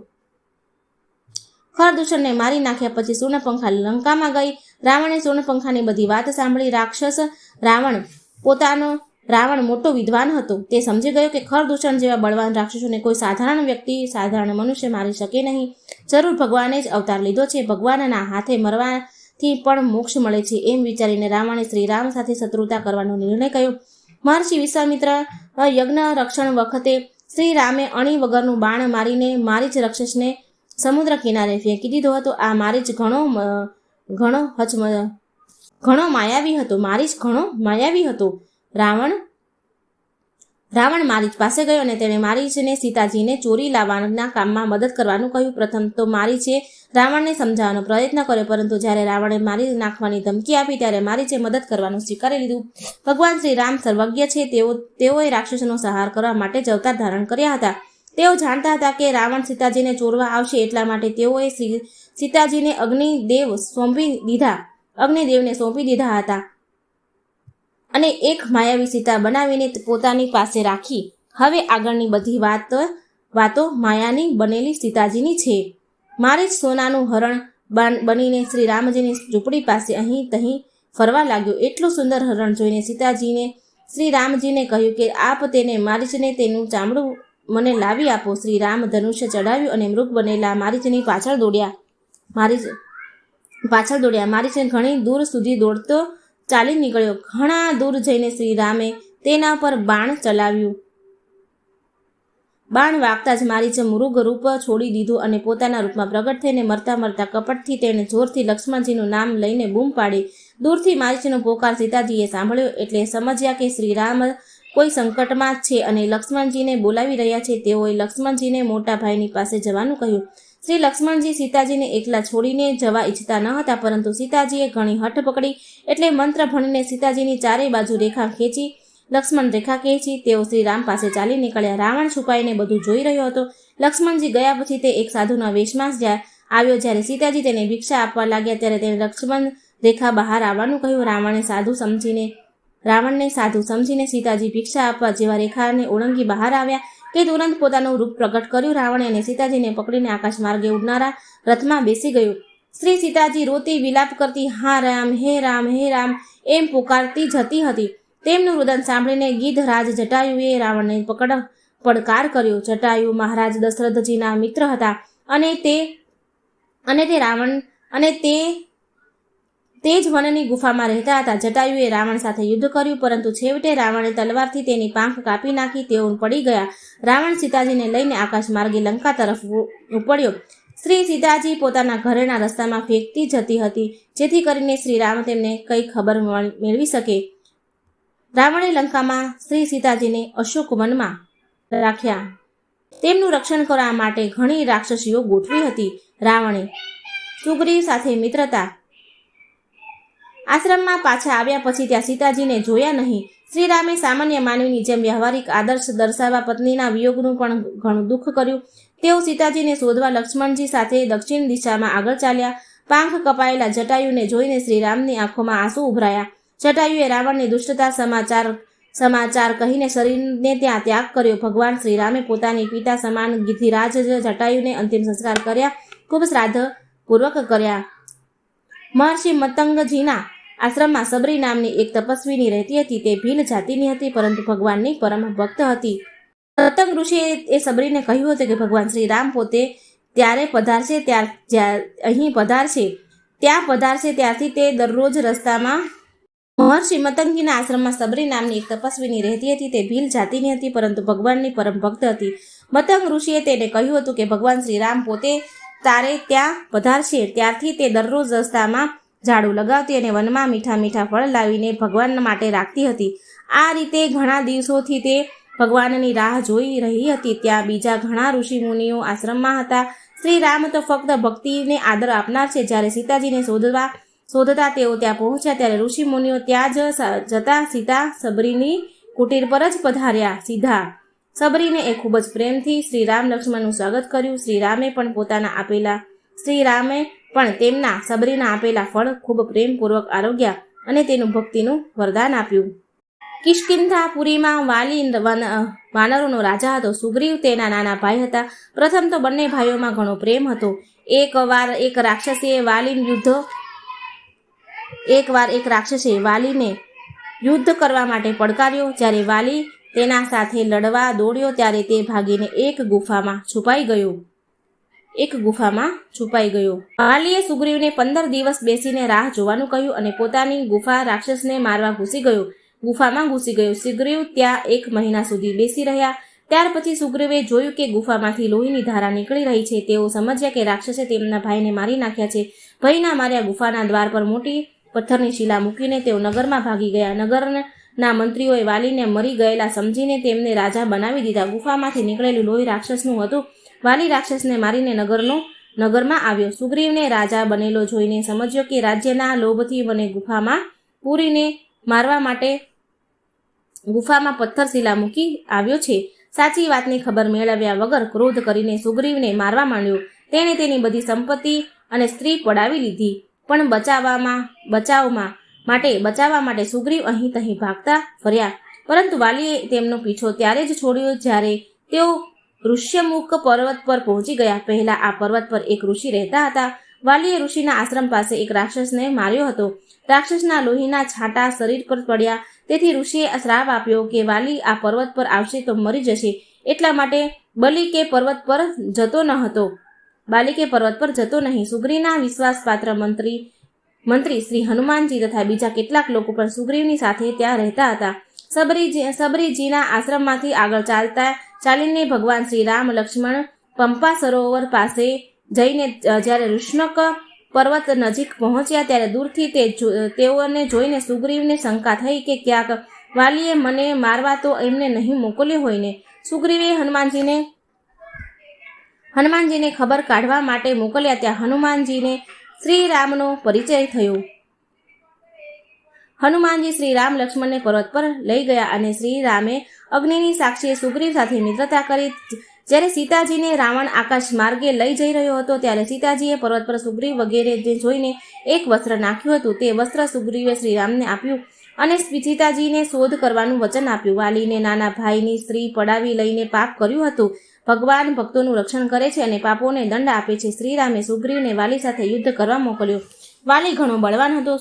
ખરદૂષણને મારી નાખ્યા પછી શૂર્ણપંખા લંકામાં ગઈ. રાવણે શૂર્ણપંખાની બધી વાત સાંભળી. રાવણ મોટો વિદ્વાન હતો. તે સમજી ગયો કે ખરદૂષણ જેવા બળવાન રાક્ષસોને કોઈ સાધારણ મનુષ્ય મારી શકે નહીં. જરૂર ભગવાને જ અવતાર લીધો છે. ભગવાનના હાથે મરવાથી પણ મોક્ષ મળે છે. એમ વિચારીને રાવણે શ્રીરામ સાથે શત્રુતા કરવાનો નિર્ણય કર્યો. મહર્ષિ વિશ્વામિત્ર યજ્ઞ રક્ષણ વખતે શ્રીરામે અણી વગરનું બાણ મારીને મારીચ રાક્ષસને સમુદ્ર કિનારે ફેંકી દીધો હતો. આ મારીચ ઘણો માયાવી હતો. રાવણ મારીચ પાસે ગયો અને તેણે મારીચને સીતાજીને ચોરી લાવવાના કામમાં મદદ કરવાનું કહ્યું. પ્રથમ તો મારીચે રાવણને સમજાવવાનો પ્રયત્ન કર્યો, પરંતુ જ્યારે રાવણે મારી નાખવાની ધમકી આપી ત્યારે મારીચે મદદ કરવાનું સ્વીકારી લીધું. ભગવાન શ્રી રામ સર્વજ્ઞ છે. તેઓએ રાક્ષસોનો સંહાર કરવા માટે જ અવતાર ધારણ કર્યા હતા. તેઓ જાણતા હતા કે રાવણ સીતાજીને ચોરવા આવશે, એટલા માટે તેઓએ સીતાજીને અગ્નિદેવને સોંપી દીધા હતા અને એક માયાવી સીતા બનાવીને પોતાની પાસે રાખી. હવે આગળની બધી વાતો માયાની બનેલી સીતાજીની છે. મારીચ સોનાનું હરણ બનીને શ્રી રામજીની ઝૂંપડી પાસે અહીં તહીં ફરવા લાગ્યો. એટલું સુંદર હરણ જોઈને સીતાજીને શ્રી રામજીને કહ્યું કે આપ તેને મારીચને તેનું ચામડું મને લાવી આપો. શ્રી રામ ધનુષ્ય ચડાવ્યું અને મૃગ બનેલા મારીચની પાછળ દોડ્યા. મારીચ ઘણી દૂર સુધી દોડતો ચાલી નીકળ્યો. ઘણા દૂર જઈને શ્રી રામે તેના પર બાણ ચલાવ્યું. બાણ વાગતા જ મારીચે મૃગ રૂપ છોડી દીધું અને પોતાના રૂપમાં પ્રગટ થઈને મરતા કપટથી તેણે જોરથી લક્ષ્મણજીનું નામ લઈને બૂમ પાડી. દૂરથી મારીચનો પોકાર સીતાજીએ સાંભળ્યો એટલે સમજ્યા કે શ્રી રામ કોઈ સંકટમાં છે અને લક્ષ્મણજીને બોલાવી રહ્યા છે. તેઓએ લક્ષ્મણજીને મોટા ભાઈની પાસે જવાનું કહ્યું. શ્રી લક્ષ્મણજી સીતાજીને એકલા છોડીને જવા ઈચ્છતા ન હતા, પરંતુ સીતાજીએ ઘણી હઠ પકડી એટલે મંત્ર ભણીને સીતાજીની ચારેય બાજુ લક્ષ્મણ રેખા ખેંચી તેઓ શ્રી રામ પાસે ચાલી નીકળ્યા. રાવણ છુપાઈને બધું જોઈ રહ્યો હતો. લક્ષ્મણજી ગયા પછી તે એક સાધુના વેશમાં આવ્યો. જ્યારે સીતાજી તેને ભિક્ષા આપવા લાગ્યા ત્યારે તેને લક્ષ્મણ રેખા બહાર આવવાનું કહ્યું. રાવણને સાધુ સમજીને સીતાજી ભિક્ષા આપવા જેવા રેખાને ઓળંગી બહાર આવ્યા કે તુરંત પોતાનું રૂપ પ્રગટ કર્યું. રાવણે અને સીતાજીને પકડીને આકાશ માર્ગે ઉડનારા રથમાં બેસી ગયું. શ્રી સીતાજી રોતી વિલાપ કરતી હા રામ હે રામ હે રામ એમ પુકારતી જતી હતી. તેમનું રુદન સાંભળીને ગીધરાજ જટાયુએ રાવણને પડકાર કર્યો. જટાયુ મહારાજ દશરથજીના મિત્ર હતા અને તે જ વનની ગુફામાં રહેતા હતા. જટાયુએ રાવણ સાથે યુદ્ધ કર્યું, પરંતુ છેવટે રાવણે તલવારથી તેની પાંખ કાપી નાખી. તેઓ પડી ગયા. રાવણ સીતાજીને લઈને આકાશ માર્ગે લંકા તરફ ઉપડ્યો. શ્રી સીતાજી પોતાના ઘરેના રસ્તામાં ફેંકતી જતી હતી, જેથી કરીને શ્રી રામ તેમને કઈ ખબર મેળવી શકે. રાવણે લંકામાં શ્રી સીતાજીને અશોક વનમાં રાખ્યા. તેમનું રક્ષણ કરવા માટે ઘણી રાક્ષસીઓ ગોઠવી હતી. રાવણે સુગ્રીવ સાથે મિત્રતા. આશ્રમમાં પાછા આવ્યા પછી ત્યાં સીતાજીને જોયા નહીં. શ્રી રામે સામાન્ય માનવીની જેમ વ્યવહારિક આદર્શ દર્શાવવા પત્નીના વિયોગનું પણ ઘણું દુઃખ કર્યું. તેઓ સીતાજીને શોધવા લક્ષ્મણજી સાથે દક્ષિણ દિશામાં આગળ ચાલ્યા. પાંખ કપાયેલા જટાયુને જોઈને શ્રીરામની આંખોમાં આંસુ ઉભરાયા. જટાયુએ રાવણની દુષ્ટતા સમાચાર કહીને શરીરને ત્યાં ત્યાગ કર્યો. ભગવાન શ્રીરામે પોતાની પિતા સમાન ગિધિરાજ જટાયુને અંતિમ સંસ્કાર કર્યા, ખૂબ શ્રાદ્ધ પૂર્વક કર્યા. મહર્ષિ મતંગજીના આશ્રમમાં સબરી નામની એક તપસ્વીની રહેતી હતી. તે ભીલ જાતિની હતી, પરંતુ ભગવાનની પરમ ભક્ત હતી. મતંગ ઋષિએ એ સબરીને કહ્યું હતું કે ભગવાન શ્રી રામ પોતે ત્યારે પધારશે અહીં પધારશે ત્યાં પધારશે ત્યારથી તે દરરોજ રસ્તામાં. મહર્ષિ મતંગજીના આશ્રમમાં સબરી નામની એક તપસ્વીની રહેતી હતી. તે ભીલ જાતિની હતી, પરંતુ ભગવાનની પરમ ભક્ત હતી. મતંગ ઋષિએ તેને કહ્યું હતું કે ભગવાન શ્રી રામ પોતે તારે ત્યાં પધારશે ત્યારથી તે દરરોજ રસ્તામાં ઝાડુ લગાવતી અને વનમાં મીઠા મીઠા ફળ લાવીને ભગવાન માટે રાખતી હતી. આ રીતે ઘણા દિવસોથી તે ભગવાનની રાહ જોઈ રહી હતી. ત્યાં બીજા ઘણા ઋષિ મુનિઓ આશ્રમમાં હતા. શ્રી રામ તો ફક્ત ભક્તિને આદર આપનાર છે. જ્યારે સીતાજીને શોધતા તેઓ ત્યાં પહોંચ્યા ત્યારે ઋષિ મુનિઓ ત્યાં જતા સીતા સબરીની કુટીર પર જ પધાર્યા. સીધા સબરીને એ ખૂબ જ પ્રેમથી શ્રી રામ લક્ષ્મણનું સ્વાગત કર્યું. શ્રીરામે પણ તેમના સબરીના આપેલા ફળ ખૂબ પ્રેમપૂર્વક આરોગ્યા અને તેનું ભક્તિનું વરદાન આપ્યું. કિષ્કિંધાપુરીમાં વાલી વાનરોનો રાજા હતો. સુગ્રીવ તેના નાના ભાઈ હતા. પ્રથમ તો બંને ભાઈઓમાં ઘણો પ્રેમ હતો. એકવાર એક રાક્ષસે વાલીને યુદ્ધ કરવા માટે પડકાર્યો. જ્યારે વાલી તેના સાથે લડવા દોડ્યો ત્યારે તે ભાગીને એક ગુફામાં છુપાઈ ગયો. વાલીએ સુગ્રીવને 15 દિવસ બેસીને રાહ જોવાનું કહ્યું અને પોતાની ગુફા રાક્ષસને મારવા ગુફામાં ઘૂસી ગયો. સુગ્રીવ ત્યાં 1 મહિના સુધી બેસી રહ્યા. ત્યાર પછી સુગ્રીવે જોયું કે ગુફામાંથી લોહીની ધારા નીકળી રહી છે. તેઓ સમજ્યા કે રાક્ષસે તેમના ભાઈને મારી નાખ્યા છે. ભયના માર્યા ગુફાના દ્વાર પર મોટી પથ્થરની શિલા મૂકીને તેઓ નગરમાં ભાગી ગયા. નગરના મંત્રીઓએ વાલીને મરી ગયેલા સમજીને તેમને રાજા બનાવી દીધા. ગુફામાંથી નીકળેલું લોહી રાક્ષસનું હતું. વાલી રાક્ષસને મારીને નગરમાં આવ્યો. સુગ્રીવને રાજા બનેલો જોઈને સમજ્યો કે રાજ્યના લોભથી મને ગુફામાં પૂરીને મારવા માટે ગુફામાં પથ્થરશિલા મૂકી આવ્યો છે. સાચી વાતની ખબર મેળવ્યા વગર ક્રોધ કરીને સુગ્રીવને મારવા માંડ્યો. તેણે તેની બધી સંપત્તિ અને સ્ત્રી પડાવી લીધી. પણ બચાવવા માટે સુગ્રીવ અહીં તહીં ભાગતા ફર્યા. પરંતુ વાલીએ તેમનો પીછો ત્યારે જ છોડ્યો જ્યારે તેઓ ઋષ્યમુખ પર્વત પર પહોંચી ગયા. પહેલા આ પર્વત પર એક ઋષિ રહેતા હતા. વાલીએ ઋષિના આશ્રમ પાસે એક રાક્ષસને માર્યો હતો. રાક્ષસના લોહીના છાંટા શરીર પર પડ્યા. તેથી ઋષિએ શ્રાપ આપ્યો કે વાલી આ પર્વત પર આવશે તો મરી જશે. એટલા માટે બાલિકે પર્વત પર જતો નહીં. સુગ્રીવના વિશ્વાસપાત્ર મંત્રી શ્રી હનુમાનજી તથા બીજા કેટલાક લોકો પણ સુગ્રીવની સાથે ત્યાં રહેતા હતા. સબરીજીના આશ્રમમાંથી આગળ ચાલીને ભગવાન શ્રી રામ લક્ષ્મણ પંપા સરોવર પાસે જઈને જ્યારે ઋષ્ણક પર્વત નજીક પહોંચ્યા ત્યારે દૂરથી તેઓને જોઈને સુગ્રીવને શંકા થઈ કે ક્યાંક વાલીએ મને મારવા તો એમને નહીં મોકલ્યો હોય ને. સુગ્રીવે હનુમાનજીને ખબર કાઢવા માટે મોકલ્યા. ત્યાં હનુમાનજીને શ્રી રામનો પરિચય થયો. હનુમાનજી શ્રી રામ લક્ષ્મણને પર્વત પર લઈ ગયા અને શ્રી રામે અગ્નિની સાક્ષીએ સુગ્રીવ સાથે મિત્રતા કરી. જ્યારે સીતાજીને રાવણ આકાશ માર્ગે લઈ જઈ રહ્યો હતો ત્યારે સીતાજીએ પર્વત પર સુગ્રીવ વગેરે જોઈને એક વસ્ત્ર નાખ્યું હતું. તે વસ્ત્ર સુગ્રીવે શ્રીરામને આપ્યું અને સીતાજીને શોધ કરવાનું વચન આપ્યું. વાલીને નાના ભાઈની સ્ત્રી પડાવી લઈને પાપ કર્યું હતું. ભગવાન ભક્તોનું રક્ષણ કરે છે અને પાપોને દંડ આપે છે. શ્રીરામે સુગ્રીવને વાલી સાથે યુદ્ધ કરવા મોકલ્યો. વાલી ઘણો બળવાન હતો.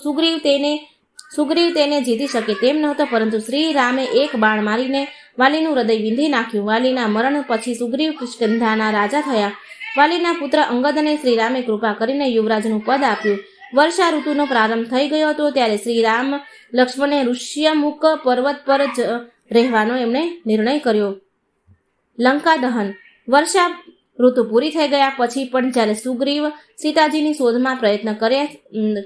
સુગ્રીવ તેને જીતી શકે તેમ નહોતો, પરંતુ શ્રી રામે એક બાણ મારીને વાલીનું હૃદય વિંધી નાખ્યું. વાલીના મરણ પછી સુગ્રીવ કિષ્કિંધાના રાજા થયા. વાલીના પુત્ર અંગદને શ્રી રામે કૃપા કરીને યુવરાજનું પદ આપ્યું. વર્ષા ઋતુનો પ્રારંભ થઈ ગયો હતો ત્યારે શ્રી રામ લક્ષ્મણે ઋષ્યમુખ પર્વત પર જ રહેવાનો એમણે નિર્ણય કર્યો. લંકા દહન. વર્ષા ઋતુ પૂરી થઈ ગયા પછી પણ જ્યારે સુગ્રીવ સીતાજીની શોધમાં પ્રયત્ન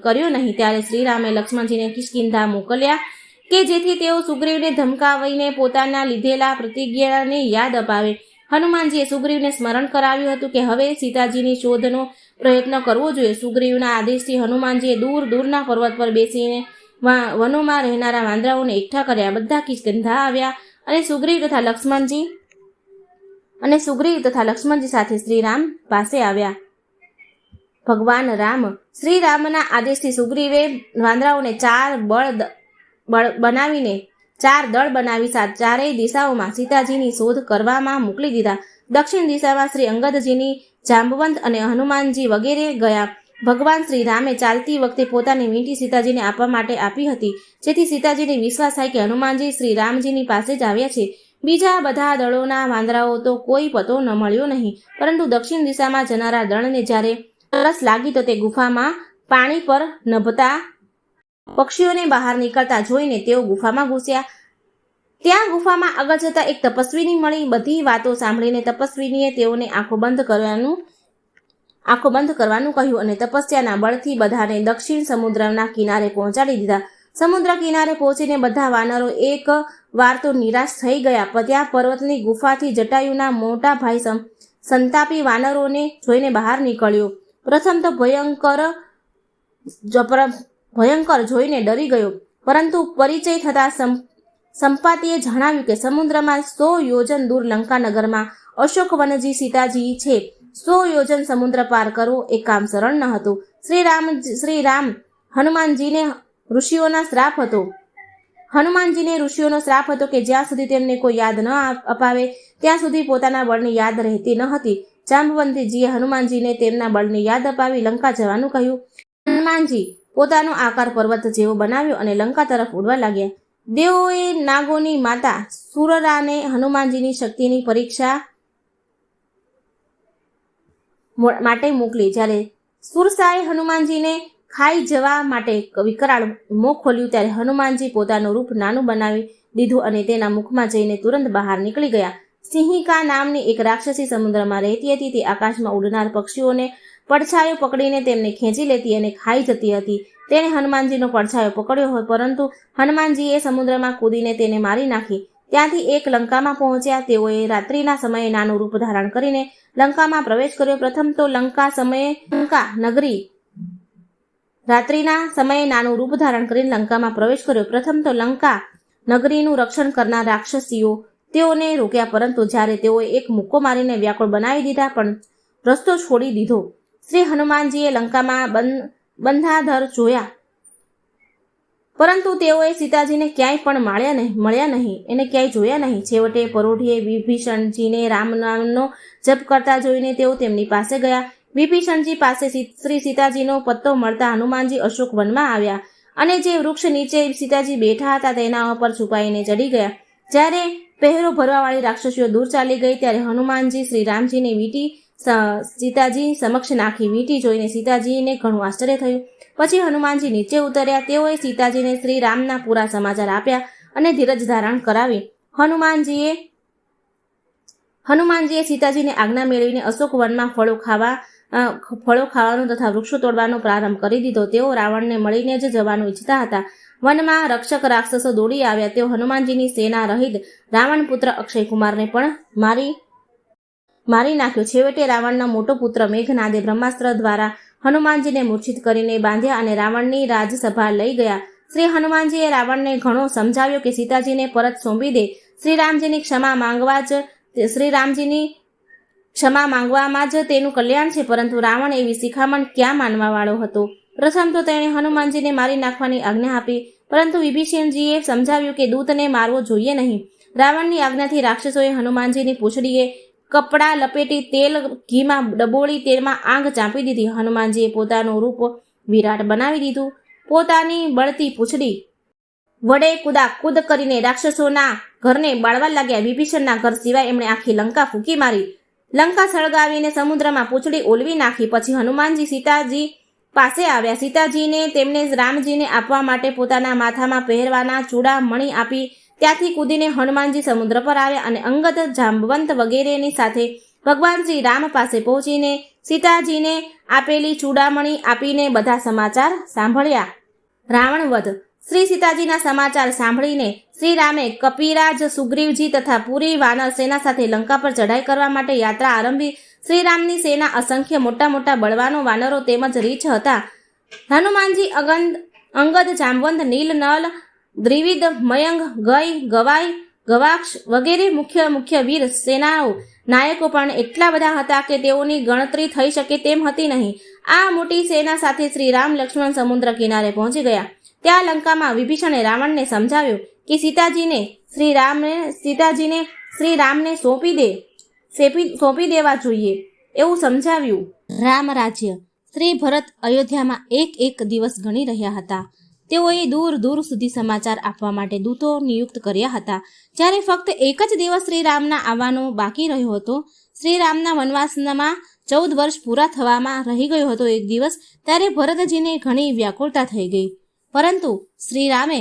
કર્યો નહીં ત્યારે શ્રીરામે લક્ષ્મણજીને કિષ્કિંધા મોકલ્યા કે જેથી તેઓ સુગ્રીવને ધમકાવીને પોતાના લીધેલા પ્રતિજ્ઞાને યાદ અપાવે. હનુમાનજીએ સુગ્રીવને સ્મરણ કરાવ્યું હતું કે હવે સીતાજીની શોધનો પ્રયત્ન કરવો જોઈએ. સુગ્રીવના આદેશથી હનુમાનજીએ દૂરના પર્વત પર બેસીને વનોમાં રહેનારા વાંદરાઓને એકઠા કર્યા. બધા કિષ્કિંધા આવ્યા અને સુગ્રીવ તથા લક્ષ્મણજી સાથે શ્રીરામ પાસે આવ્યા. ભગવાન રામ. શ્રી રામના આદેશથી સુગ્રીવે વાંદરાઓને ચાર દળ બનાવી ચારેય દિશાઓમાં સીતાજીની શોધ કરવામાં મોકલી દીધા. દક્ષિણ દિશામાં શ્રી અંગદજીની, જાંબવંત અને હનુમાનજી વગેરે ગયા. ભગવાન શ્રી રામે ચાલતી વખતે પોતાની વીંટી સીતાજીને આપવા માટે આપી હતી, જેથી સીતાજીને વિશ્વાસ થાય કે હનુમાનજી શ્રી રામજીની પાસે જ આવ્યા છે. બીજા બધા દળોના વાંદરાઓ તો કોઈ પતો ન મળ્યો નહીં, પરંતુ દક્ષિણ દિશામાં જનારા દળને જ્યારે તરસ લાગી તો તે ગુફામાં પાણી પર નભતા પક્ષીઓને બહાર નીકળતા જોઈને તેઓ ગુફામાં ઘૂસ્યા. ત્યાં ગુફામાં આગળ જતા એક તપસ્વીની મળી. બધી વાતો સાંભળીને તપસ્વીનીએ તેઓને આંખો બંધ કરવાનું કહ્યું અને તપસ્યાના બળથી બધાને દક્ષિણ સમુદ્રના કિનારે પહોંચાડી દીધા. સમુદ્ર કિનારે પહોંચીને બધા વાનરો એક વાર તો નિરાશ થઈ ગયા. ત્યાં પર્વતની ગુફાથી જટાયુના મોટા ભાઈ સંતાપી વાનરોને જોઈને બહાર નીકળ્યો. પ્રથમ તો ભયંકર જોઈને ડરી ગયો, પરંતુ પરિચય થતા સંપાતીએ જણાવ્યું કે સમુદ્રમાં 100 યોજન દૂર લંકાનગરમાં અશોકવનજી સીતાજી છે. 100 યોજન સમુદ્ર પાર કરવો એ કામ સરળ ન હતું. શ્રી રામ હનુમાનજીને ઋષિઓનો શ્રાપ હતો કે જ્યાં સુધી તેમને કોઈ યાદ ન અપાવે ત્યાં સુધી પોતાના બળની યાદ રહેતી ન હતી. જાંબવંતીજીએ હનુમાનજીને તેમના બળની યાદ અપાવી લંકા જવાનું કહ્યું. હનુમાનજી પોતાનો આકાર પર્વત જેવો બનાવ્યો અને લંકા તરફ ઉડવા લાગ્યા. દેવોએ નાગોની માતા સુરરાને હનુમાનજીની શક્તિની પરીક્ષા માટે મોકલી. જ્યારે સુરસાએ હનુમાનજીને ખાઈ જવા માટે વિકરાળ મોં ખોલ્યું ત્યારે હનુમાનજી પોતાનું રૂપ નાનું બનાવી દીધું અને તેના મુખમાં જઈને તુરંત બહાર નીકળી ગયા. સિંહિકા નામની એક રાક્ષસી સમુદ્રમાં રહેતી હતી. તે આકાશમાં ઉડનાર પક્ષીઓને પડછાયો પકડીને તેમને ખેંચી લેતી અને ખાઈ જતી હતી. તેણે હનુમાનજીનો પડછાયો પકડ્યો હોય, પરંતુ હનુમાનજીએ સમુદ્રમાં કૂદીને તેને મારી નાખી. ત્યાંથી એક લંકામાં પહોંચ્યા. તેઓએ રાત્રિના સમયે નાનું રૂપ ધારણ કરીને લંકામાં પ્રવેશ કર્યો. પ્રથમ તો લંકા નગરીનું રક્ષણ કરનાર રાક્ષસીઓ તેઓને રોક્યા, પરંતુ જ્યારે તેઓએ એક મુક્કો મારીને વ્યાકુળ બનાવી દીધા પણ રસ્તો છોડી દીધો. શ્રી હનુમાનજીએ લંકામાં બંધાધર જોયા, પરંતુ તેઓએ સીતાજીને ક્યાંય પણ જોયા નહીં. છેવટે પરોઢીએ વિભીષણજીને રામ નામનો જપ કરતા જોઈને તેઓ તેમની પાસે ગયા. વિભીષણજી પાસે શ્રી સીતાજીનો પત્તો મળતા હનુમાનજી અશોક વનમાં આવ્યા અને જે વૃક્ષ નીચે સીતાજી બેઠા હતા તેના ઉપર છુપાઈને ચડી ગયા. જ્યારે પહેરો ભરવાવાળી રાક્ષસીઓ દૂર ચાલી ગઈ ત્યારે હનુમાનજી શ્રી રામજીની વીંટી સીતાજી સમક્ષ નાખી. વીંટી જોઈને સીતાજીને ઘણું આશ્ચર્ય થયું. પછી હનુમાનજી નીચે ઉતર્યા. તેઓએ સીતાજીને શ્રી રામના પૂરા સમાચાર આપ્યા અને ધીરજ ધારણ કરાવી. હનુમાનજીએ સીતાજીને આજ્ઞા મેળવીને અશોક વનમાં ફળો ખાવાનો તથા વૃક્ષો તોડવાનો પ્રારંભ કરી દીધો. તેઓ રાવણને મળીને જ જવાનું ઈચ્છતા હતા. વનમાં રક્ષક રાક્ષસો દોડી આવ્યા. તેઓ હનુમાનજીની સેના રહિત રાવણ પુત્ર અક્ષય કુમારને પણ મારી નાખ્યો. છેવટે રાવણનો મોટો પુત્ર મેઘનાદે બ્રહ્માસ્ત્ર દ્વારા હનુમાનજીને મૂર્છિત કરીને બાંધ્યા અને રાવણની રાજસભા લઈ ગયા. શ્રી હનુમાનજીએ રાવણને ઘણો સમજાવ્યો કે સીતાજીને પરત સોંપી દે. શ્રી રામજીની ક્ષમા માંગવામાં જ તેનું કલ્યાણ છે, પરંતુ રાવણ એવી શિખામણ ક્યાં માનવા વાળો હતો. પ્રથમ તો તેણે હનુમાનજીને મારી નાખવાની આજ્ઞા આપી, પરંતુ વિભીષણજીએ સમજાવ્યું કે દૂતને મારવો જોઈએ નહીં. રાવણની આજ્ઞાથી રાક્ષસોએ હનુમાનજીની પૂંછડીએ કપડાં લપેટી ઘીમાં ડબોળી તેમાં આંખ ચાંપી દીધી. હનુમાનજીએ પોતાનું રૂપ વિરાટ બનાવી દીધું. પોતાની બળતી પૂંછડી વડે કૂદ કરીને રાક્ષસોના ઘરને બાળવા લાગ્યા. વિભીષણના ઘર સિવાય એમણે આખી લંકા ફૂંકી મારી. લંકા સળગાવીને સમુદ્રમાં પૂંછડી ઓલવી નાખી. પછી હનુમાનજી સીતાજી પાસે આવ્યા. સીતાજીને તેમને રામજીને આપવા માટે પોતાના માથામાં પહેરવાના ચૂડામણી આપી. ત્યાંથી કૂદીને હનુમાનજી સમુદ્ર પર આવ્યા અને અંગદ, જાંબવંત વગેરેની સાથે ભગવાન શ્રી રામ પાસે પહોંચીને સીતાજીને આપેલી ચૂડામણી આપીને બધા સમાચાર સાંભળ્યા. રાવણ વધ. શ્રી સીતાજીના સમાચાર સાંભળીને શ્રી રામે કપિરાજ, સુગ્રીવજી તથા પૂરી વાનર સેના સાથે લંકા પર ચઢાઈ કરવા માટે યાત્રા આરંભી. શ્રી રામની સેના અસંખ્ય મોટા બળવાનો વાનરો તેમજ રીછ હતા. હનુમાનજી અંગદ, જાંબવંત, નીલ, નલ, દ્વિવિદ, મયંગ, ગવાઈ, ગવાક્ષ વગેરે મુખ્ય વીર સેનાઓ નાયકો પણ એટલા બધા હતા કે તેઓની ગણતરી થઈ શકે તેમ હતી નહીં. આ મોટી સેના સાથે શ્રી રામ લક્ષ્મણ સમુદ્ર કિનારે પહોંચી ગયા. ત્યાં લંકામાં વિભીષણે રાવણને સમજાવ્યું કે સીતાજીને શ્રી રામને સોંપી દેવા જોઈએ એવું સમજાવ્યું. રામ રાજ્ય. શ્રી ભરત અયોધ્યામાં એક દિવસ ગણી રહ્યા હતા. તેઓએ દૂર દૂર સુધી સમાચાર આપવા માટે દૂતો નિયુક્ત કર્યા હતા. જ્યારે ફક્ત એક જ દિવસ શ્રી રામના આવવાનો બાકી રહ્યો હતો, શ્રી રામના વનવાસમાં 14 વર્ષ પૂરા થવામાં રહી ગયો હતો એક દિવસ, ત્યારે ભરતજીને ઘણી વ્યાકુળતા થઈ ગઈ. પરંતુ શ્રી રામે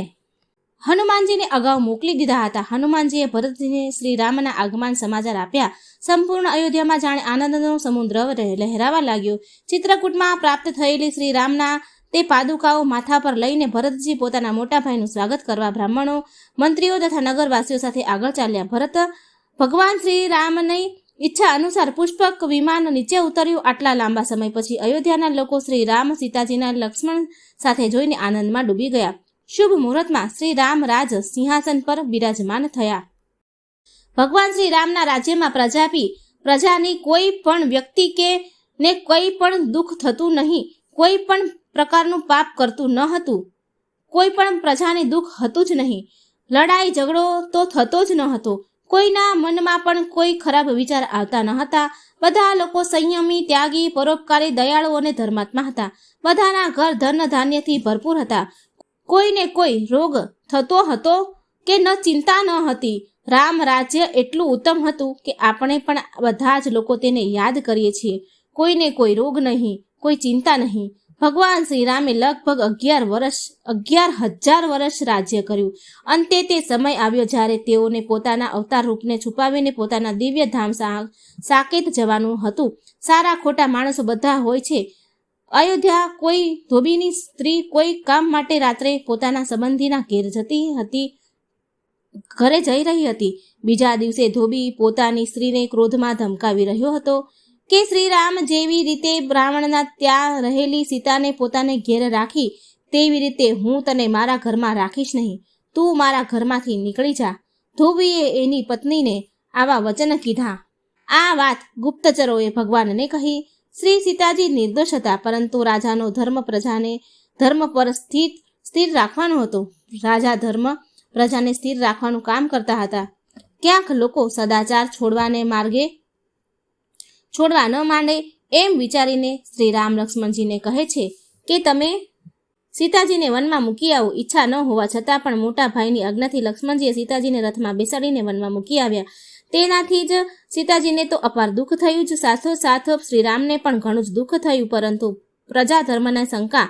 હનુમાનજીને અગાઉ મોકલી દીધા હતા. હનુમાનજીએ ભરતજીને શ્રી રામના આગમન સમાચાર આપ્યા. સંપૂર્ણ અયોધ્યામાં જાણે આનંદનો સમુદ્ર લહેરાવા લાગ્યો. ચિત્રકૂટમાં પ્રાપ્ત થયેલી શ્રી રામના તે પાદુકાઓ માથા પર લઈને ભરતજી પોતાના મોટા ભાઈનું સ્વાગત કરવા બ્રાહ્મણો, મંત્રીઓ તથા નગરવાસીઓ સાથે આગળ ચાલ્યા. ભગવાન શ્રી રામની ઈચ્છા અનુસાર પુષ્પક વિમાન નીચે ઉતર્યું. આટલા લાંબા સમય પછી અયોધ્યાના લોકો શ્રી રામ સીતાજીના લક્ષ્મણ સાથે જોઈને આનંદમાં ડૂબી ગયા. શુભ મુહૂર્તમાં શ્રી રામ રાજ સિંહાસન પર બિરાજમાન થયા. ભગવાન શ્રી રામના રાજ્યમાં પ્રજાની કોઈ પણ વ્યક્તિ કે ને કોઈ પણ દુઃખ થતું નહીં, કોઈ પણ પ્રકારનું પાપ કરતું ન હતું, કોઈ પણ પ્રજાને દુઃખ હતું જ નહીં. લડાઈ ઝઘડો તો થતો જ ન હતો. કોઈના મનમાં પણ કોઈ ખરાબ વિચાર આવતા ન હતા. બધા લોકો સંયમી, ત્યાગી, પરોપકારી, દયાળુ અને ધર્માત્મા હતા. બધાના ઘર ધન ધાન્યથી ભરપૂર હતા. કોઈને કોઈ રોગ થતો હતો કે ન ચિંતા ન હતી. રામ રાજ્ય એટલું ઉત્તમ હતું કે આપણે પણ બધા જ લોકો તેને યાદ કરીએ છીએ. કોઈને કોઈ રોગ નહીં, કોઈ ચિંતા નહીં. ભગવાન શ્રી રામે લગભગ 11,000 વર્ષ રાજ્ય કર્યું. અંતે તે સમય આવ્યો જ્યારે તેઓને પોતાના અવતાર રૂપને છુપાવીને પોતાના દિવ્ય ધામ સાકેત જવાનું હતું. સારા ખોટા માણસો બધા હોય છે. અયોધ્યા કોઈ ધોબીની સ્ત્રી કોઈ કામ માટે રાત્રે પોતાના સંબંધીના ઘરે જઈ રહી હતી. બીજા દિવસે ધોબી પોતાની સ્ત્રીને ક્રોધમાં ધમકાવી રહ્યો હતો કે શ્રી રામ જેવી રીતે રાવણના ત્યાં રહેલી સીતાને પોતાને ઘેર રાખી તેવી રીતે હું તને મારા ઘરમાં રાખીશ નહીં. તું મારા ઘરમાંથી નીકળી જા. ધોબીએ એની પત્નીને આવા વચન કીધા. આ વાત ગુપ્તચરોએ ભગવાનને કહી. શ્રી સીતાજી નિર્દોષ હતા, પરંતુ રાજાનો ધર્મ પ્રજાને ધર્મ પર સ્થિર રાખવાનો હતો. રાજા ધર્મ પ્રજાને સ્થિર રાખવાનું કામ કરતા હતા. ક્યાંક લોકો સદાચાર છોડવા ન માંડે એમ વિચારીને શ્રી રામ લક્ષ્મણજીને કહે છે કે તમે સીતાજીને વનમાં મૂકી આવો. ઈચ્છા ન હોવા છતાં પણ મોટા ભાઈની આજ્ઞાથી લક્ષ્મણજીએ સીતાજીને રથમાં બેસાડીને વનમાં મૂકી આવ્યા. તેનાથી જ સીતાજીને તો અપાર દુઃખ થયું જ, સાથોસાથ શ્રીરામને પણ ઘણું જ દુઃખ થયું. પરંતુ પ્રજા ધર્મના શંકા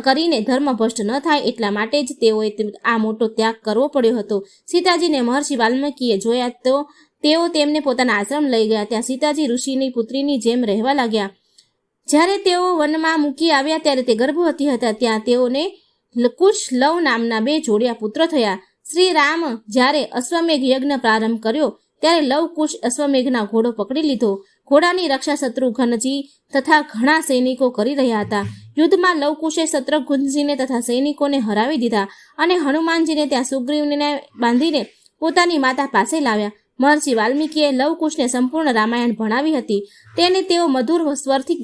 કરીને ધર્મ ભ્રષ્ટ ન થાય એટલા માટે જ તેઓએ આ મોટો ત્યાગ કરવો પડ્યો હતો. સીતાજીને મહર્ષિ વાલ્મીકીએ જોયા તો તેઓ તેમને પોતાના આશ્રમ લઈ ગયા. ત્યાં સીતાજી ઋષિની પુત્રીની જેમ રહેવા લાગ્યા. જ્યારે તેઓ વનમાં મૂકી આવ્યા ત્યારે તે ગર્ભવતી હતા. ત્યાં તેઓને કુશ લવ નામના 2 જોડિયા પુત્ર થયા. શ્રી રામ જ્યારે અશ્વમેઘ યજ્ઞ પ્રારંભ કર્યો ત્યારે લવકુશ અશ્વમેઘના ઘોડો પકડી લીધો. ઘોડાની રક્ષા શત્રુઘ્નજી તથા ઘણા સૈનિકો કરી રહ્યા હતા. યુદ્ધમાં લવકુશે શત્રુઘ્નજીને તથા સૈનિકોને હરાવી દીધા અને હનુમાનજીને ત્યાં સુગ્રીવને બાંધીને પોતાની માતા પાસે લાવ્યા. મહર્ષિ વાલ્મીકીએ લવકુશને સંપૂર્ણ રામાયણ ભણાવી હતી. તેને તેઓ મધુર સ્વરથી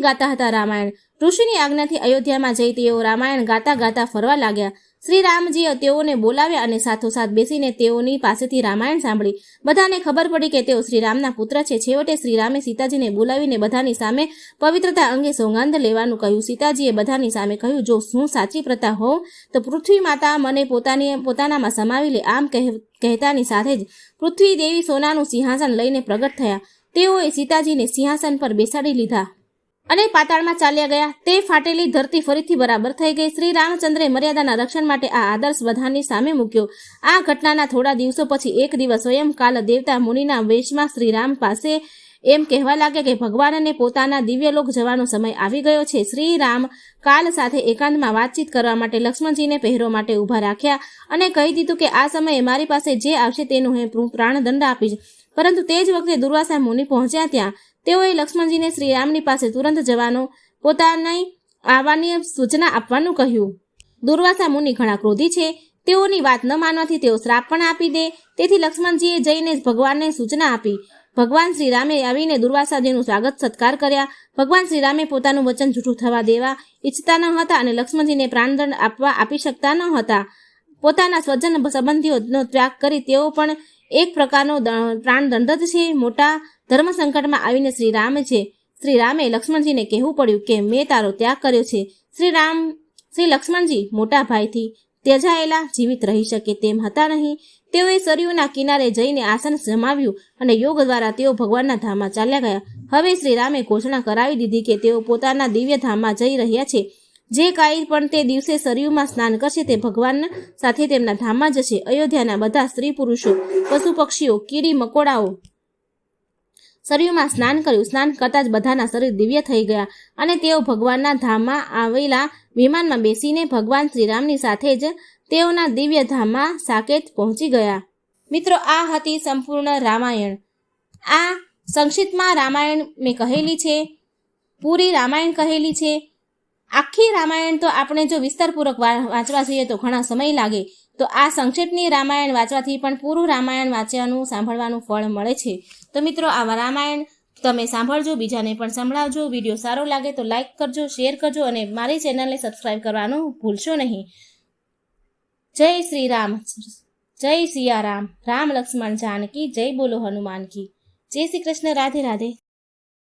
ગાતા હતા રામાયણ. ઋષિની આજ્ઞાથી અયોધ્યામાં જઈ તેઓ રામાયણ ગાતા ફરવા લાગ્યા. શ્રી રામજીએ તેઓને બોલાવ્યા અને સાથોસાથ બેસીને તેઓની પાસેથી રામાયણ સાંભળી. બધાને ખબર પડી કે તેઓ શ્રી રામના પુત્ર છે. છેવટે શ્રી રામે સીતાજીને બોલાવીને બધાની સામે પવિત્રતા અંગે સોગંદ લેવાનું કહ્યું. સીતાજીએ બધાની સામે કહ્યું, જો હું સાચી પ્રતા હોઉં તો પૃથ્વી માતા મને પોતાનામાં સમાવી લે. આમ કહેતાની સાથે જ પૃથ્વી દેવી સોનાનું સિંહાસન લઈને પ્રગટ થયા. તેઓએ સીતાજીને સિંહાસન પર બેસાડી લીધા અને પાતાળમાં ચાલ્યા ગયા. તે ફાટેલી ધરતી ફરીથી બરાબર થઈ ગઈ. શ્રી રામચંદ્રે મર્યાદાના રક્ષણ માટે આ આદર્શ બધાની સામે મૂક્યો. આ ઘટનાના થોડા દિવસો પછી એક દિવસ સ્વયં કાલ દેવતા મુનિના વેશમાં શ્રી રામ પાસે એમ કહેવા લાગ્યા કે ભગવાનને પોતાના દિવ્યલોક જવાનો સમય આવી ગયો છે. શ્રી રામ કાલ સાથે એકાંતમાં વાતચીત કરવા માટે લક્ષ્મણજીને પહેરો માટે ઊભા રાખ્યા અને કહી દીધું કે આ સમયે મારી પાસે જે આવશે તેનું હું પ્રાણદંડ આપીશ. પરંતુ તે જ વખતે દુર્વાસા મુનિ પહોંચ્યા. ત્યાં તેઓએ લક્ષ્મણજીને શ્રી રામની પાસે તુરંત જવાનો પોતાની આવવાની સૂચના આપવાનું કહ્યું. દુર્વાસા મુનિ ઘણા ક્રોધી છે. તેઓની વાત ન માનવાથી તેઓ શ્રાપ પણ આપી દે. તેથી લક્ષ્મણજીએ જઈને ભગવાનને સૂચના આપી. ભગવાન શ્રી રામે આવીને દુર્વાસાજીનું સ્વાગત સત્કાર કર્યા. ભગવાન શ્રી રામે પોતાનું વચન જૂઠું થવા દેવા ઈચ્છતા ન હતા અને લક્ષ્મણજીને પ્રાણદંડ આપી શકતા ન હતા. પોતાના સ્વજન સંબંધીઓનો ત્યાગ કરી તેઓ પણ એક પ્રકારનો પ્રાણદંડ જ છે. મોટા ધર્મ સંકટમાં આવીને શ્રી રામે લક્ષ્મણજીને કહેવું પડ્યું કે મેં તારો ત્યાગ કર્યો છે. શ્રી લક્ષ્મણજી મોટા ભાઈથી ત્યજાયેલા જીવિત રહી શકે તેમ હતા નહીં. તેઓએ સરયુના કિનારે જઈને આસન જમાવ્યું અને યોગ દ્વારા તેઓ ભગવાનના ધામમાં ચાલ્યા ગયા. હવે શ્રી રામે ઘોષણા કરાવી દીધી કે તેઓ પોતાના દિવ્ય ધામમાં જઈ રહ્યા છે. જે કાંઈ પણ તે દિવસે સરયુમાં સ્નાન કરશે તે ભગવાન સાથે તેમના ધામમાં જશે. અયોધ્યાના બધા સ્ત્રી પુરુષો, પશુ પક્ષીઓ, કીડી મકોડાઓ સરયુમાં સ્નાન કર્યું. સ્નાન કરતાં જ બધાના શરીર દિવ્ય થઈ ગયા અને તેઓ ભગવાનના ધામમાં આવેલા વિમાનમાં બેસીને ભગવાન શ્રીરામની સાથે જ તેઓના દિવ્ય ધામમાં સાકેત પહોંચી ગયા. મિત્રો, આ હતી સંપૂર્ણ રામાયણ. આ સંક્ષિપ્તમાં રામાયણ મેં કહેલી છે, પૂરી રામાયણ કહેલી છે. આખી રામાયણ તો આપણે જો વિસ્તારપૂર્વક વાંચવા જઈએ તો ઘણા સમય લાગે, તો આ સંક્ષિપ્તની રામાયણ વાંચવાથી પણ પૂરું રામાયણ વાંચવાનું સાંભળવાનું ફળ મળે છે. તો મિત્રો, આવા રામાયણ તમે સાંભળજો, બીજાને પણ સંભળાવજો. વિડીયો સારો લાગે તો લાઈક કરજો, શેર કરજો અને મારી ચેનલને સબસ્ક્રાઈબ કરવાનું ભૂલશો નહીં. જય શ્રી રામ, જય સિયારામ, રામ લક્ષ્મણ જાનકી, જય બોલો હનુમાન કી. જય શ્રી કૃષ્ણ. રાધે રાધે.